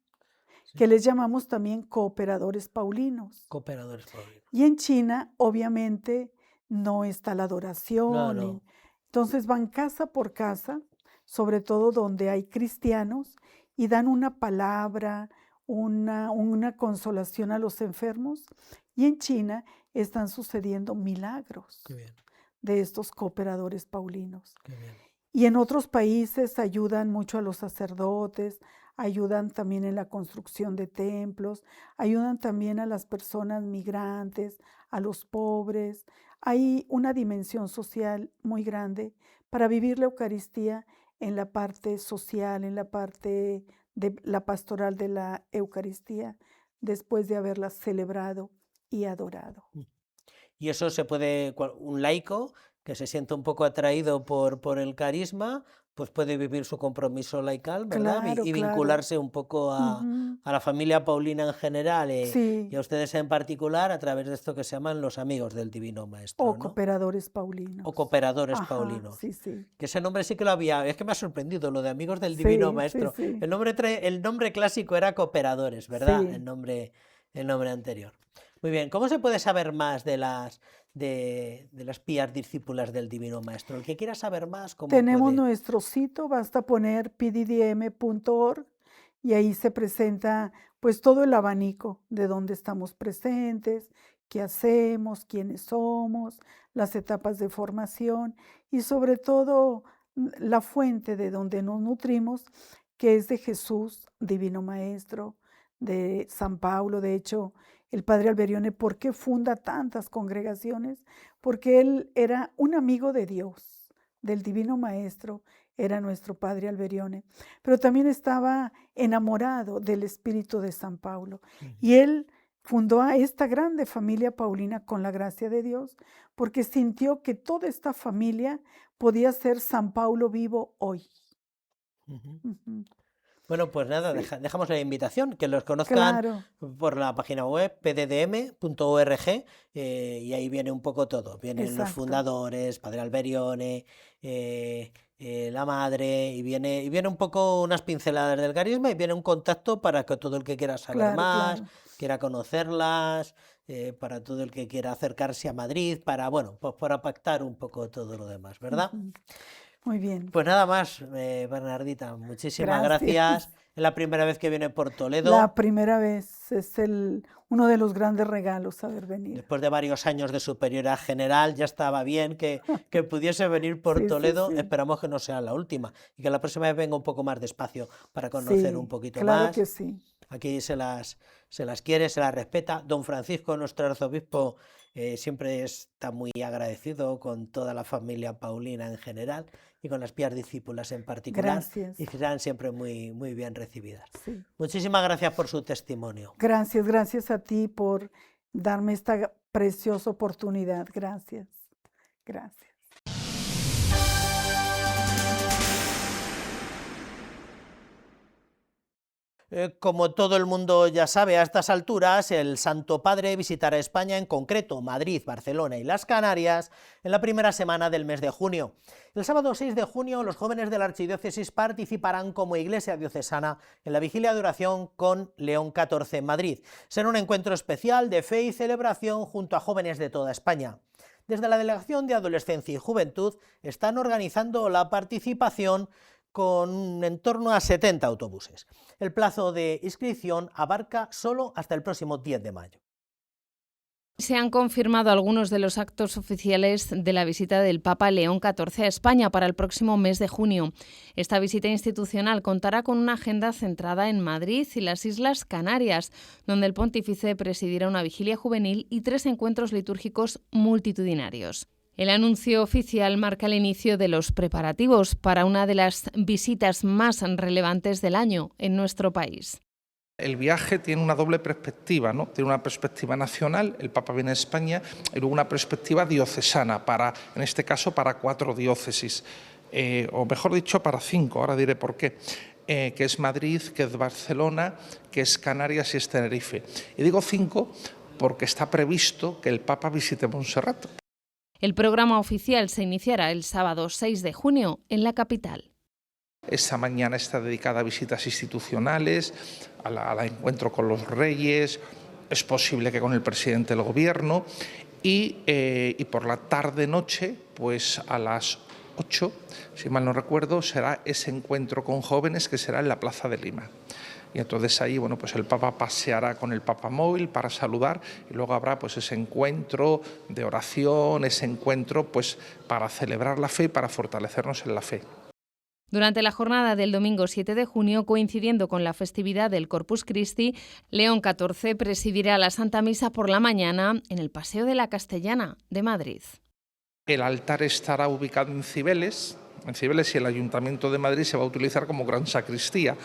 Speaker 12: que les llamamos también cooperadores paulinos.
Speaker 1: Cooperadores paulinos.
Speaker 12: Y en China, obviamente, no está la adoración.
Speaker 1: No.
Speaker 12: Entonces van casa por casa, sobre todo donde hay cristianos, y dan una palabra, una consolación a los enfermos. Y en China están sucediendo milagros de estos cooperadores paulinos. Y en otros países ayudan mucho a los sacerdotes, ayudan también en la construcción de templos, ayudan también a las personas migrantes, a los pobres. Hay una dimensión social muy grande para vivir la Eucaristía en la parte social, en la parte de la pastoral de la Eucaristía, después de haberla celebrado y adorado.
Speaker 1: Y eso se puede, un laico que se sienta un poco atraído por el carisma, pues puede vivir su compromiso laical, ¿verdad?
Speaker 12: Claro,
Speaker 1: y vincularse un poco a la familia paulina en general
Speaker 12: Sí.
Speaker 1: y a ustedes en particular a través de esto que se llaman los amigos del Divino Maestro,
Speaker 12: O
Speaker 1: ¿no?
Speaker 12: cooperadores paulinos.
Speaker 1: O cooperadores
Speaker 12: Ajá,
Speaker 1: paulinos.
Speaker 12: Sí.
Speaker 1: Que ese nombre sí que lo había, es que me ha sorprendido lo de amigos del Divino Maestro.
Speaker 12: Sí.
Speaker 1: El nombre clásico era cooperadores, ¿verdad?
Speaker 12: Sí.
Speaker 1: El nombre anterior. Muy bien, ¿cómo se puede saber más de las pías discípulas del Divino Maestro? El que quiera saber más, ¿cómo
Speaker 12: Tenemos
Speaker 1: puede?
Speaker 12: nuestro sitio, basta poner pddm.org y ahí se presenta pues todo el abanico de dónde estamos presentes, qué hacemos, quiénes somos, las etapas de formación y sobre todo la fuente de donde nos nutrimos, que es de Jesús, Divino Maestro, de San Pablo. De hecho, el Padre Alberione, ¿por qué funda tantas congregaciones? Porque él era un amigo de Dios, del Divino Maestro, era nuestro Padre Alberione, pero también estaba enamorado del espíritu de San Pablo. Y él fundó a esta grande familia paulina con la gracia de Dios, porque sintió que toda esta familia podía ser San Pablo vivo hoy.
Speaker 1: Bueno, pues nada, dejamos la invitación, que los conozcan por la página web pddm.org y ahí viene un poco todo. Vienen los fundadores, Padre Alberione, la madre, y viene un poco unas pinceladas del carisma y viene un contacto para que todo el que quiera saber más, quiera conocerlas, para todo el que quiera acercarse a Madrid, pues para pactar un poco todo lo demás, ¿verdad?
Speaker 12: Muy bien.
Speaker 1: Pues nada más, Bernardita, muchísimas gracias. Es la primera vez que viene por Toledo.
Speaker 12: La primera vez, es uno de los grandes regalos haber venido.
Speaker 1: Después de varios años de superioridad general, ya estaba bien que pudiese venir por Toledo.
Speaker 12: Sí.
Speaker 1: Esperamos que no sea la última y que la próxima vez venga un poco más despacio para conocer un poquito más.
Speaker 12: Claro que sí.
Speaker 1: Aquí se las quiere, se las respeta. Don Francisco, nuestro arzobispo, siempre está muy agradecido con toda la familia paulina en general y con las pías discípulas en particular.
Speaker 12: Gracias.
Speaker 1: Y serán siempre muy, muy bien recibidas.
Speaker 12: Sí.
Speaker 1: Muchísimas gracias por su testimonio.
Speaker 12: Gracias a ti por darme esta preciosa oportunidad. Gracias.
Speaker 1: Como todo el mundo ya sabe a estas alturas, el Santo Padre visitará España, en concreto Madrid, Barcelona y las Canarias, en la primera semana del mes de junio. El sábado 6 de junio, los jóvenes de la Archidiócesis participarán como Iglesia Diocesana en la vigilia de oración con León XIV en Madrid. Será un encuentro especial de fe y celebración junto a jóvenes de toda España. Desde la Delegación de Adolescencia y Juventud están organizando la participación con en torno a 70 autobuses. El plazo de inscripción abarca solo hasta el próximo 10 de mayo.
Speaker 2: Se han confirmado algunos de los actos oficiales de la visita del Papa León XIV a España para el próximo mes de junio. Esta visita institucional contará con una agenda centrada en Madrid y las Islas Canarias, donde el pontífice presidirá una vigilia juvenil y 3 encuentros litúrgicos multitudinarios. El anuncio oficial marca el inicio de los preparativos para una de las visitas más relevantes del año en nuestro país.
Speaker 13: El viaje tiene una doble perspectiva, ¿no? Tiene una perspectiva nacional, el Papa viene a España, y luego una perspectiva diocesana, en este caso para 4 diócesis, o mejor dicho para 5, ahora diré por qué, que es Madrid, que es Barcelona, que es Canarias y es Tenerife. Y digo 5 porque está previsto que el Papa visite Montserrat.
Speaker 2: El programa oficial se iniciará el sábado 6 de junio en la capital.
Speaker 13: Esta mañana está dedicada a visitas institucionales, al encuentro con los reyes, es posible que con el presidente del gobierno y por la tarde-noche, pues a las 8, si mal no recuerdo, será ese encuentro con jóvenes que será en la Plaza de Lima. Y entonces ahí, bueno, pues el Papa paseará con el Papamóvil para saludar y luego habrá pues ese encuentro de oración, ese encuentro pues para celebrar la fe y para fortalecernos en la fe.
Speaker 2: Durante la jornada del domingo 7 de junio, coincidiendo con la festividad del Corpus Christi, León XIV presidirá la Santa Misa por la mañana en el Paseo de la Castellana de Madrid.
Speaker 13: El altar estará ubicado en Cibeles y el Ayuntamiento de Madrid se va a utilizar como gran sacristía.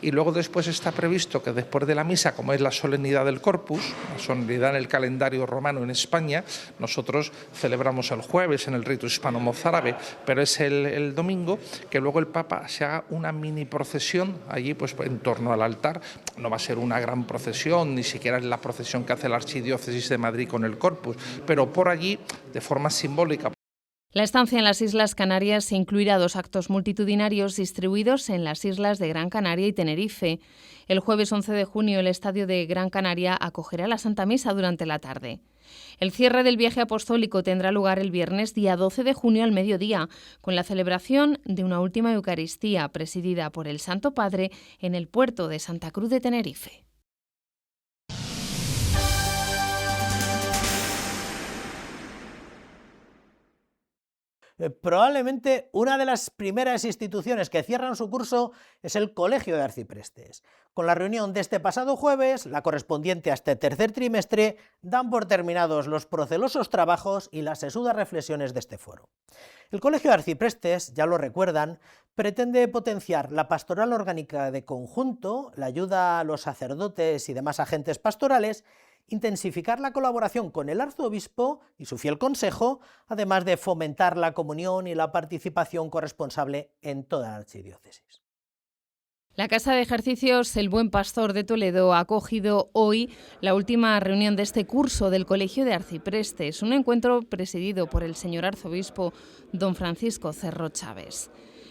Speaker 13: Y luego después está previsto que después de la misa, como es la solemnidad del Corpus, la solemnidad en el calendario romano en España, nosotros celebramos el jueves en el rito hispano-mozárabe, pero es el domingo que luego el Papa se haga una mini procesión allí pues en torno al altar. No va a ser una gran procesión, ni siquiera es la procesión que hace la Archidiócesis de Madrid con el Corpus, pero por allí, de forma simbólica.
Speaker 2: La estancia en las Islas Canarias incluirá 2 actos multitudinarios distribuidos en las islas de Gran Canaria y Tenerife. El jueves 11 de junio el Estadio de Gran Canaria acogerá la Santa Misa durante la tarde. El cierre del viaje apostólico tendrá lugar el viernes día 12 de junio al mediodía, con la celebración de una última Eucaristía presidida por el Santo Padre en el puerto de Santa Cruz de Tenerife.
Speaker 1: Probablemente una de las primeras instituciones que cierran su curso es el Colegio de Arciprestes. Con la reunión de este pasado jueves, la correspondiente a este tercer trimestre, dan por terminados los procelosos trabajos y las sesudas reflexiones de este foro. El Colegio de Arciprestes, ya lo recuerdan, pretende potenciar la pastoral orgánica de conjunto, la ayuda a los sacerdotes y demás agentes pastorales, intensificar la colaboración con el arzobispo y su fiel consejo, además de fomentar la comunión y la participación corresponsable en toda la archidiócesis.
Speaker 2: La Casa de Ejercicios El Buen Pastor de Toledo ha acogido hoy la última reunión de este curso del Colegio de Arciprestes, un encuentro presidido por el señor arzobispo don Francisco Cerro Chávez.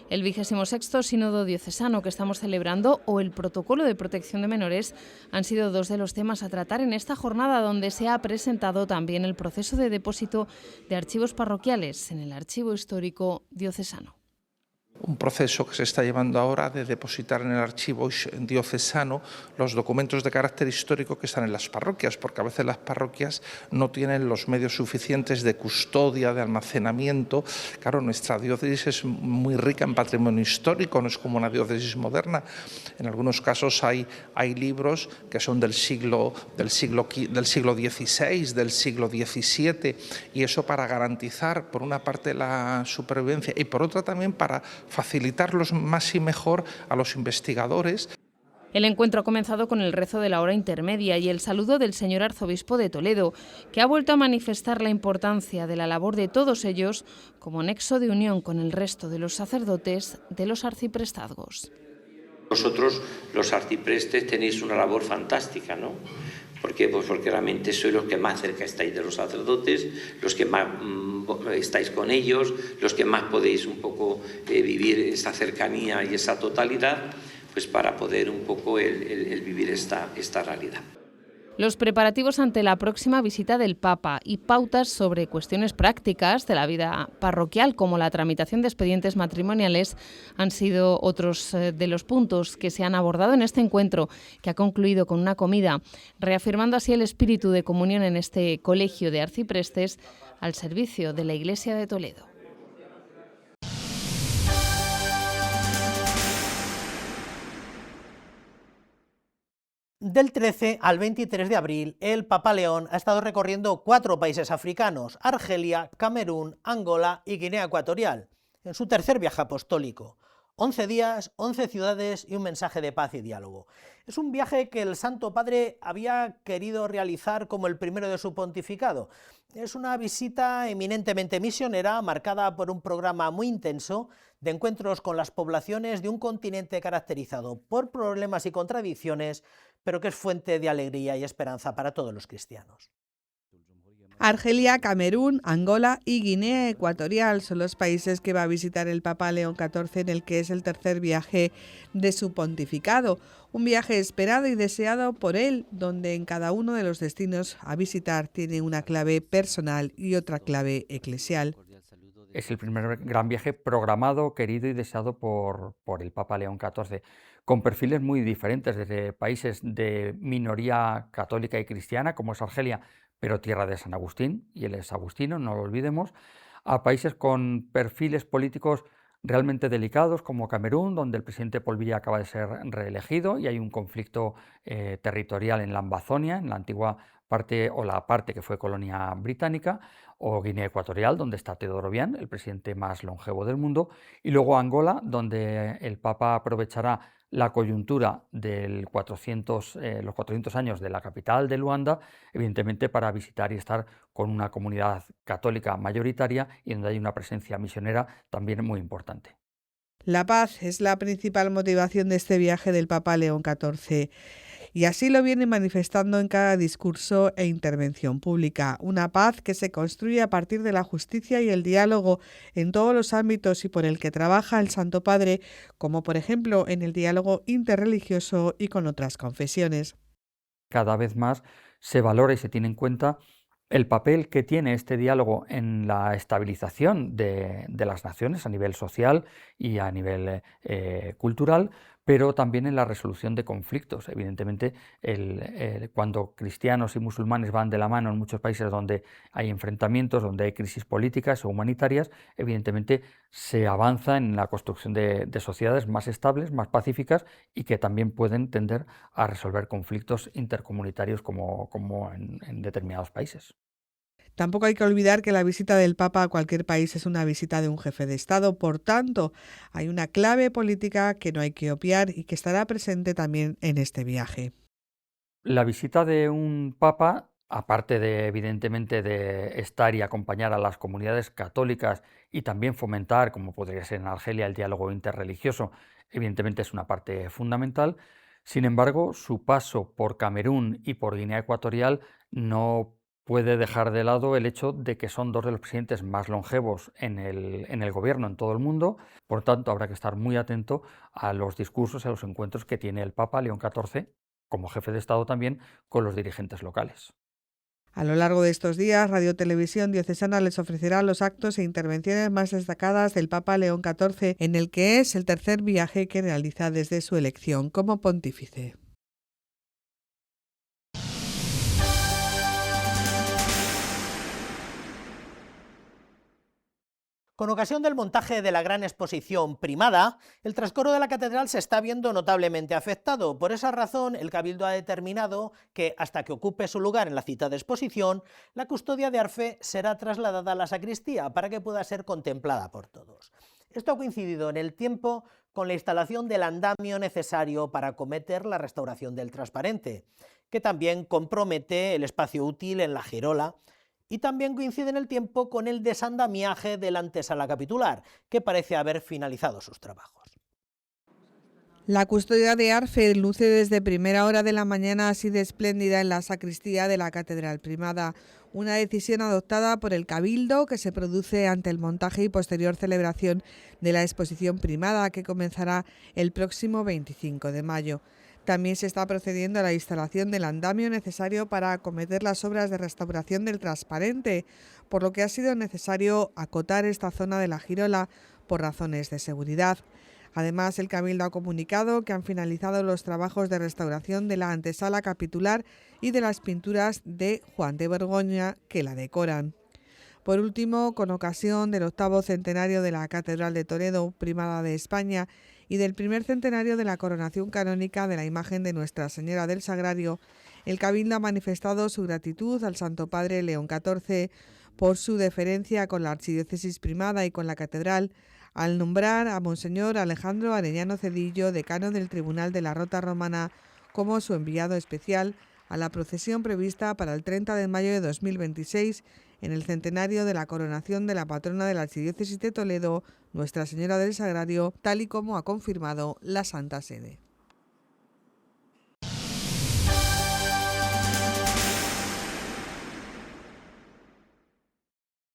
Speaker 2: El 26º Sínodo Diocesano que estamos celebrando o el Protocolo de Protección de Menores han sido 2 de los temas a tratar en esta jornada, donde se ha presentado también el proceso de depósito de archivos parroquiales en el Archivo Histórico Diocesano.
Speaker 13: Un proceso que se está llevando ahora de depositar en el archivo diocesano los documentos de carácter histórico que están en las parroquias, porque a veces las parroquias no tienen los medios suficientes de custodia, de almacenamiento. Claro, nuestra diócesis es muy rica en patrimonio histórico, no es como una diócesis moderna. En algunos casos hay libros que son del siglo XVI, del siglo XVII, y eso para garantizar, por una parte, la supervivencia y por otra también para facilitarlos más y mejor a los investigadores.
Speaker 2: El encuentro ha comenzado con el rezo de la hora intermedia y el saludo del señor arzobispo de Toledo, que ha vuelto a manifestar la importancia de la labor de todos ellos como nexo de unión con el resto de los sacerdotes de los arciprestazgos.
Speaker 3: Vosotros, los arciprestes, tenéis una labor fantástica, ¿no? ¿Por qué? Pues porque realmente sois los que más cerca estáis de los sacerdotes, los que más estáis con ellos, los que más podéis un poco vivir esa cercanía y esa totalidad, pues para poder un poco el vivir esta realidad.
Speaker 2: Los preparativos ante la próxima visita del Papa y pautas sobre cuestiones prácticas de la vida parroquial, como la tramitación de expedientes matrimoniales, han sido otros de los puntos que se han abordado en este encuentro, que ha concluido con una comida, reafirmando así el espíritu de comunión en este colegio de arciprestes al servicio de la Iglesia de Toledo.
Speaker 1: Del 13 al 23 de abril, el Papa León ha estado recorriendo 4 países africanos: Argelia, Camerún, Angola y Guinea Ecuatorial, en su tercer viaje apostólico. 11 días, 11 ciudades y un mensaje de paz y diálogo. Es un viaje que el Santo Padre había querido realizar como el primero de su pontificado. Es una visita eminentemente misionera, marcada por un programa muy intenso de encuentros con las poblaciones de un continente caracterizado por problemas y contradicciones, pero que es fuente de alegría y esperanza para todos los cristianos.
Speaker 9: Argelia, Camerún, Angola y Guinea Ecuatorial son los países que va a visitar el Papa León XIV, en el que es el tercer viaje de su pontificado. Un viaje esperado y deseado por él, donde en cada uno de los destinos a visitar tiene una clave personal y otra clave eclesial.
Speaker 14: Es el primer gran viaje programado, querido y deseado por el Papa León XIV, con perfiles muy diferentes, desde países de minoría católica y cristiana, como es Argelia, pero tierra de San Agustín, y él es agustino, no lo olvidemos, a países con perfiles políticos realmente delicados, como Camerún, donde el presidente Paul Biya acaba de ser reelegido y hay un conflicto territorial en la Ambazonia, en la antigua parte o la parte que fue colonia británica, o Guinea Ecuatorial, donde está Teodoro Obiang, el presidente más longevo del mundo, y luego Angola, donde el Papa aprovechará la coyuntura de los 400 años de la capital de Luanda, evidentemente para visitar y estar con una comunidad católica mayoritaria y donde hay una presencia misionera también muy importante.
Speaker 9: La paz es la principal motivación de este viaje del Papa León XIV. Y así lo viene manifestando en cada discurso e intervención pública. Una paz que se construye a partir de la justicia y el diálogo en todos los ámbitos y por el que trabaja el Santo Padre, como por ejemplo en el diálogo interreligioso y con otras confesiones.
Speaker 14: Cada vez más se valora y se tiene en cuenta el papel que tiene este diálogo en la estabilización de las naciones a nivel social y a nivel cultural, pero también en la resolución de conflictos. Evidentemente, cuando cristianos y musulmanes van de la mano en muchos países donde hay enfrentamientos, donde hay crisis políticas o humanitarias, evidentemente se avanza en la construcción de sociedades más estables, más pacíficas y que también pueden tender a resolver conflictos intercomunitarios como en determinados países.
Speaker 9: Tampoco hay que olvidar que la visita del Papa a cualquier país es una visita de un jefe de Estado. Por tanto, hay una clave política que no hay que obviar y que estará presente también en este viaje.
Speaker 14: La visita de un Papa, aparte de, evidentemente, de estar y acompañar a las comunidades católicas y también fomentar, como podría ser en Argelia, el diálogo interreligioso, evidentemente es una parte fundamental. Sin embargo, su paso por Camerún y por Guinea Ecuatorial no puede dejar de lado el hecho de que son dos de los presidentes más longevos en el gobierno en todo el mundo. Por tanto, habrá que estar muy atento a los discursos y a los encuentros que tiene el Papa León XIV, como jefe de Estado también, con los dirigentes locales.
Speaker 9: A lo largo de estos días, Radio Televisión Diocesana les ofrecerá los actos e intervenciones más destacadas del Papa León XIV, en el que es el tercer viaje que realiza desde su elección como pontífice.
Speaker 1: Con ocasión del montaje de la gran exposición Primada, el trascoro de la catedral se está viendo notablemente afectado. Por esa razón, el Cabildo ha determinado que, hasta que ocupe su lugar en la citada exposición, la custodia de Arfe será trasladada a la sacristía para que pueda ser contemplada por todos. Esto ha coincidido en el tiempo con la instalación del andamio necesario para acometer la restauración del transparente, que también compromete el espacio útil en la girola, y también coincide en el tiempo con el desandamiaje de la antesala capitular, que parece haber finalizado sus trabajos.
Speaker 9: La custodia de Arfe luce desde primera hora de la mañana así de espléndida en la sacristía de la Catedral Primada, una decisión adoptada por el Cabildo que se produce ante el montaje y posterior celebración de la exposición Primada, que comenzará el próximo 25 de mayo. También se está procediendo a la instalación del andamio necesario para acometer las obras de restauración del transparente, por lo que ha sido necesario acotar esta zona de la girola por razones de seguridad. Además, el Cabildo ha comunicado que han finalizado los trabajos de restauración de la antesala capitular y de las pinturas de Juan de Borgoña que la decoran. Por último, con ocasión del 8º centenario de la Catedral de Toledo, primada de España, y del primer centenario de la coronación canónica de la imagen de Nuestra Señora del Sagrario, el Cabildo ha manifestado su gratitud al Santo Padre León XIV por su deferencia con la archidiócesis primada y con la catedral, al nombrar a Monseñor Alejandro Arellano Cedillo, decano del Tribunal de la Rota Romana, como su enviado especial a la procesión prevista para el 30 de mayo de 2026, en el centenario de la coronación de la patrona de la Archidiócesis de Toledo, Nuestra Señora del Sagrario, tal y como ha confirmado la Santa Sede.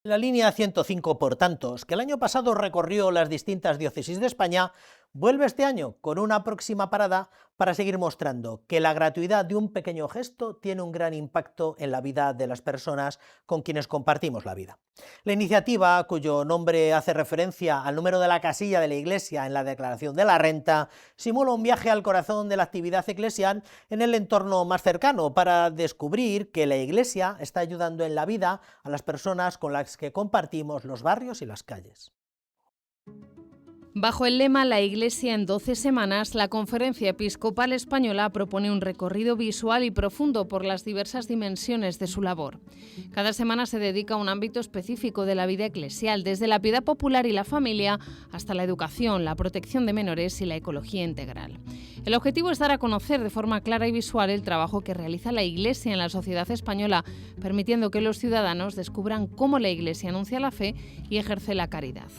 Speaker 1: La línea 105 por tantos, que el año pasado recorrió las distintas diócesis de España, vuelve este año con una próxima parada para seguir mostrando que la gratuidad de un pequeño gesto tiene un gran impacto en la vida de las personas con quienes compartimos la vida. La iniciativa, cuyo nombre hace referencia al número de la casilla de la Iglesia en la declaración de la renta, simula un viaje al corazón de la actividad eclesial en el entorno más cercano para descubrir que la Iglesia está ayudando en la vida a las personas con las que compartimos los barrios y las calles.
Speaker 2: Bajo el lema La Iglesia en 12 semanas, la Conferencia Episcopal Española propone un recorrido visual y profundo por las diversas dimensiones de su labor. Cada semana se dedica a un ámbito específico de la vida eclesial, desde la piedad popular y la familia hasta la educación, la protección de menores y la ecología integral. El objetivo es dar a conocer de forma clara y visual el trabajo que realiza la Iglesia en la sociedad española, permitiendo que los ciudadanos descubran cómo la Iglesia anuncia la fe y ejerce la caridad.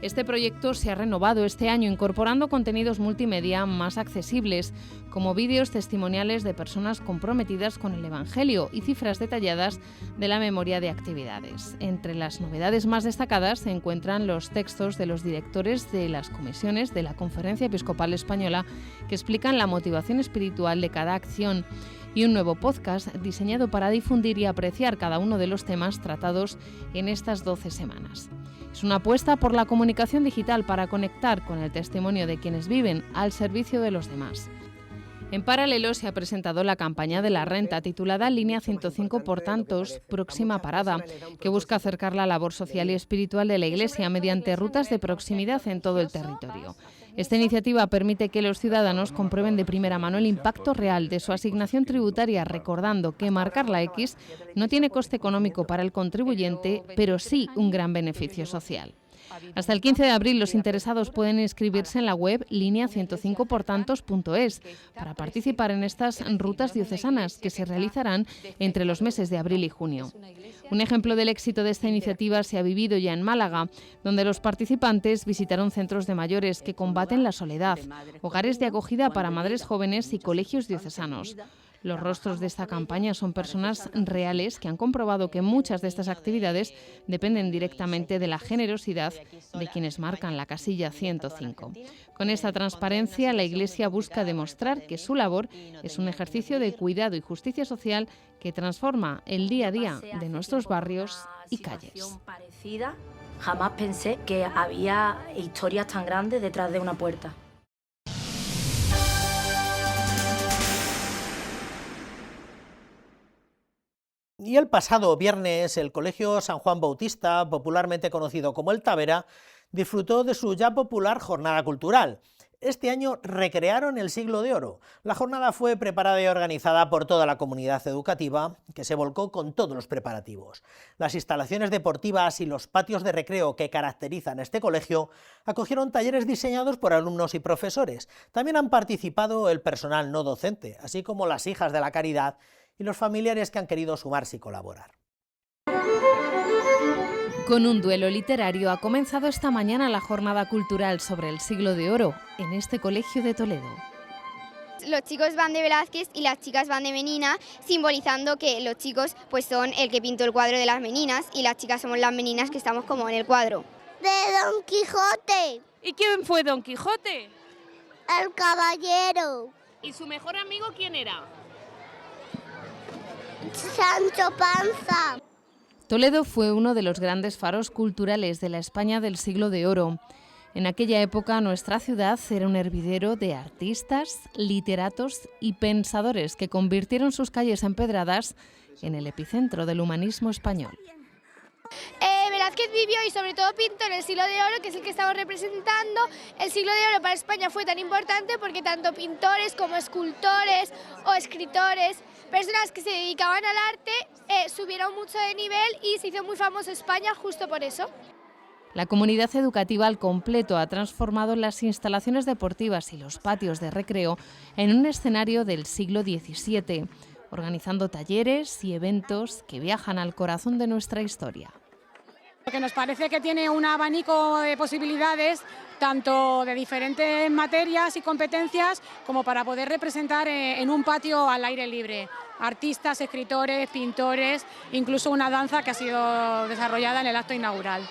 Speaker 2: Este proyecto se ha renovado este año incorporando contenidos multimedia más accesibles, como vídeos testimoniales de personas comprometidas con el Evangelio y cifras detalladas de la memoria de actividades. Entre las novedades más destacadas se encuentran los textos de los directores de las comisiones de la Conferencia Episcopal Española que explican la motivación espiritual de cada acción, y un nuevo podcast diseñado para difundir y apreciar cada uno de los temas tratados en estas 12 semanas. Es una apuesta por la comunicación digital para conectar con el testimonio de quienes viven al servicio de los demás. En paralelo se ha presentado la campaña de la renta titulada Línea 105 por tantos, próxima parada, que busca acercar la labor social y espiritual de la Iglesia mediante rutas de proximidad en todo el territorio. Esta iniciativa permite que los ciudadanos comprueben de primera mano el impacto real de su asignación tributaria, recordando que marcar la X no tiene coste económico para el contribuyente, pero sí un gran beneficio social. Hasta el 15 de abril los interesados pueden inscribirse en la web línea105portantos.es para participar en estas rutas diocesanas que se realizarán entre los meses de abril y junio. Un ejemplo del éxito de esta iniciativa se ha vivido ya en Málaga, donde los participantes visitaron centros de mayores que combaten la soledad, hogares de acogida para madres jóvenes y colegios diocesanos. Los rostros de esta campaña son personas reales que han comprobado que muchas de estas actividades dependen directamente de la generosidad de quienes marcan la casilla 105. Con esta transparencia, la Iglesia busca demostrar que su labor es un ejercicio de cuidado y justicia social que transforma el día a día de nuestros barrios y calles.
Speaker 15: Jamás pensé que había historias tan grandes detrás de una puerta.
Speaker 1: Y el pasado viernes, el Colegio San Juan Bautista, popularmente conocido como el Tavera, disfrutó de su ya popular jornada cultural. Este año recrearon el Siglo de Oro. La jornada fue preparada y organizada por toda la comunidad educativa, que se volcó con todos los preparativos. Las instalaciones deportivas y los patios de recreo que caracterizan este colegio acogieron talleres diseñados por alumnos y profesores. También han participado el personal no docente, así como las hijas de la caridad y los familiares que han querido sumarse y colaborar.
Speaker 2: Con un duelo literario ha comenzado esta mañana la jornada cultural sobre el Siglo de Oro en este colegio de Toledo.
Speaker 16: Los chicos van de Velázquez y las chicas van de Menina, simbolizando que los chicos pues son el que pintó el cuadro de las meninas y las chicas somos las meninas que estamos como en el cuadro.
Speaker 17: De Don Quijote.
Speaker 18: ¿Y quién fue Don Quijote?
Speaker 17: El caballero.
Speaker 2: ¿Y su mejor amigo quién era?
Speaker 17: Sancho Panza.
Speaker 2: Toledo fue uno de los grandes faros culturales de la España del siglo de oro. En aquella época nuestra ciudad era un hervidero de artistas, literatos y pensadores que convirtieron sus calles empedradas en el epicentro del humanismo español.
Speaker 17: Velázquez vivió y sobre todo pintó en el siglo de oro, que es el que estamos representando. El siglo de oro para España fue tan importante porque tanto pintores como escultores o escritores, personas que se dedicaban al arte, subieron mucho de nivel y se hizo muy famoso España justo por eso.
Speaker 2: La comunidad educativa al completo ha transformado las instalaciones deportivas y los patios de recreo en un escenario del siglo XVII, organizando talleres y eventos que viajan al corazón de nuestra historia.
Speaker 18: Porque nos parece que tiene un abanico de posibilidades, tanto de diferentes materias y competencias, como para poder representar en un patio al aire libre. Artistas, escritores, pintores, incluso una danza que ha sido desarrollada en el acto inaugural.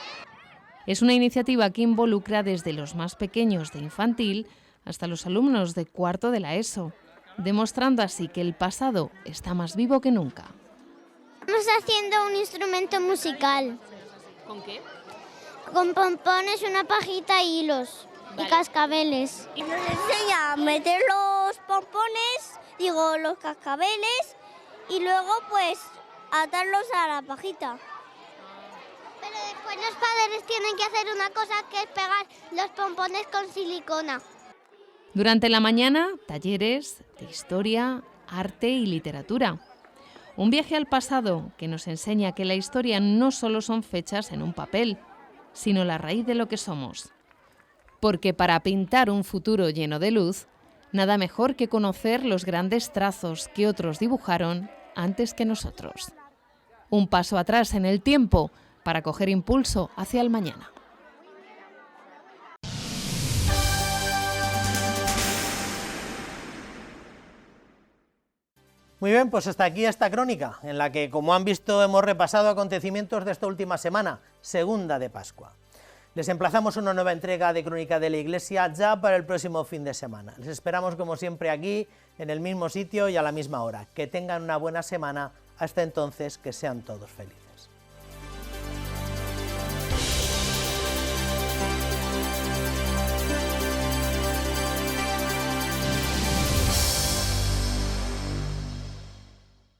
Speaker 2: Es una iniciativa que involucra desde los más pequeños de infantil hasta los alumnos de cuarto de la ESO, demostrando así que el pasado está más vivo que nunca.
Speaker 17: Estamos haciendo un instrumento musical.
Speaker 2: ¿Con qué?
Speaker 17: Con pompones, una pajita y hilos. Vale. Y cascabeles. Y nos enseña a meter los pompones, los cascabeles, y luego pues atarlos a la pajita. Pero después los padres tienen que hacer una cosa, que es pegar los pompones con silicona.
Speaker 2: Durante la mañana, talleres de historia, arte y literatura. Un viaje al pasado que nos enseña que la historia no solo son fechas en un papel, sino la raíz de lo que somos. Porque para pintar un futuro lleno de luz, nada mejor que conocer los grandes trazos que otros dibujaron antes que nosotros. Un paso atrás en el tiempo para coger impulso hacia el mañana.
Speaker 1: Muy bien, pues hasta aquí esta crónica, en la que, como han visto, hemos repasado acontecimientos de esta última semana, segunda de Pascua. Les emplazamos a una nueva entrega de Crónica de la Iglesia ya para el próximo fin de semana. Les esperamos, como siempre, aquí, en el mismo sitio y a la misma hora. Que tengan una buena semana. Hasta entonces, que sean todos felices.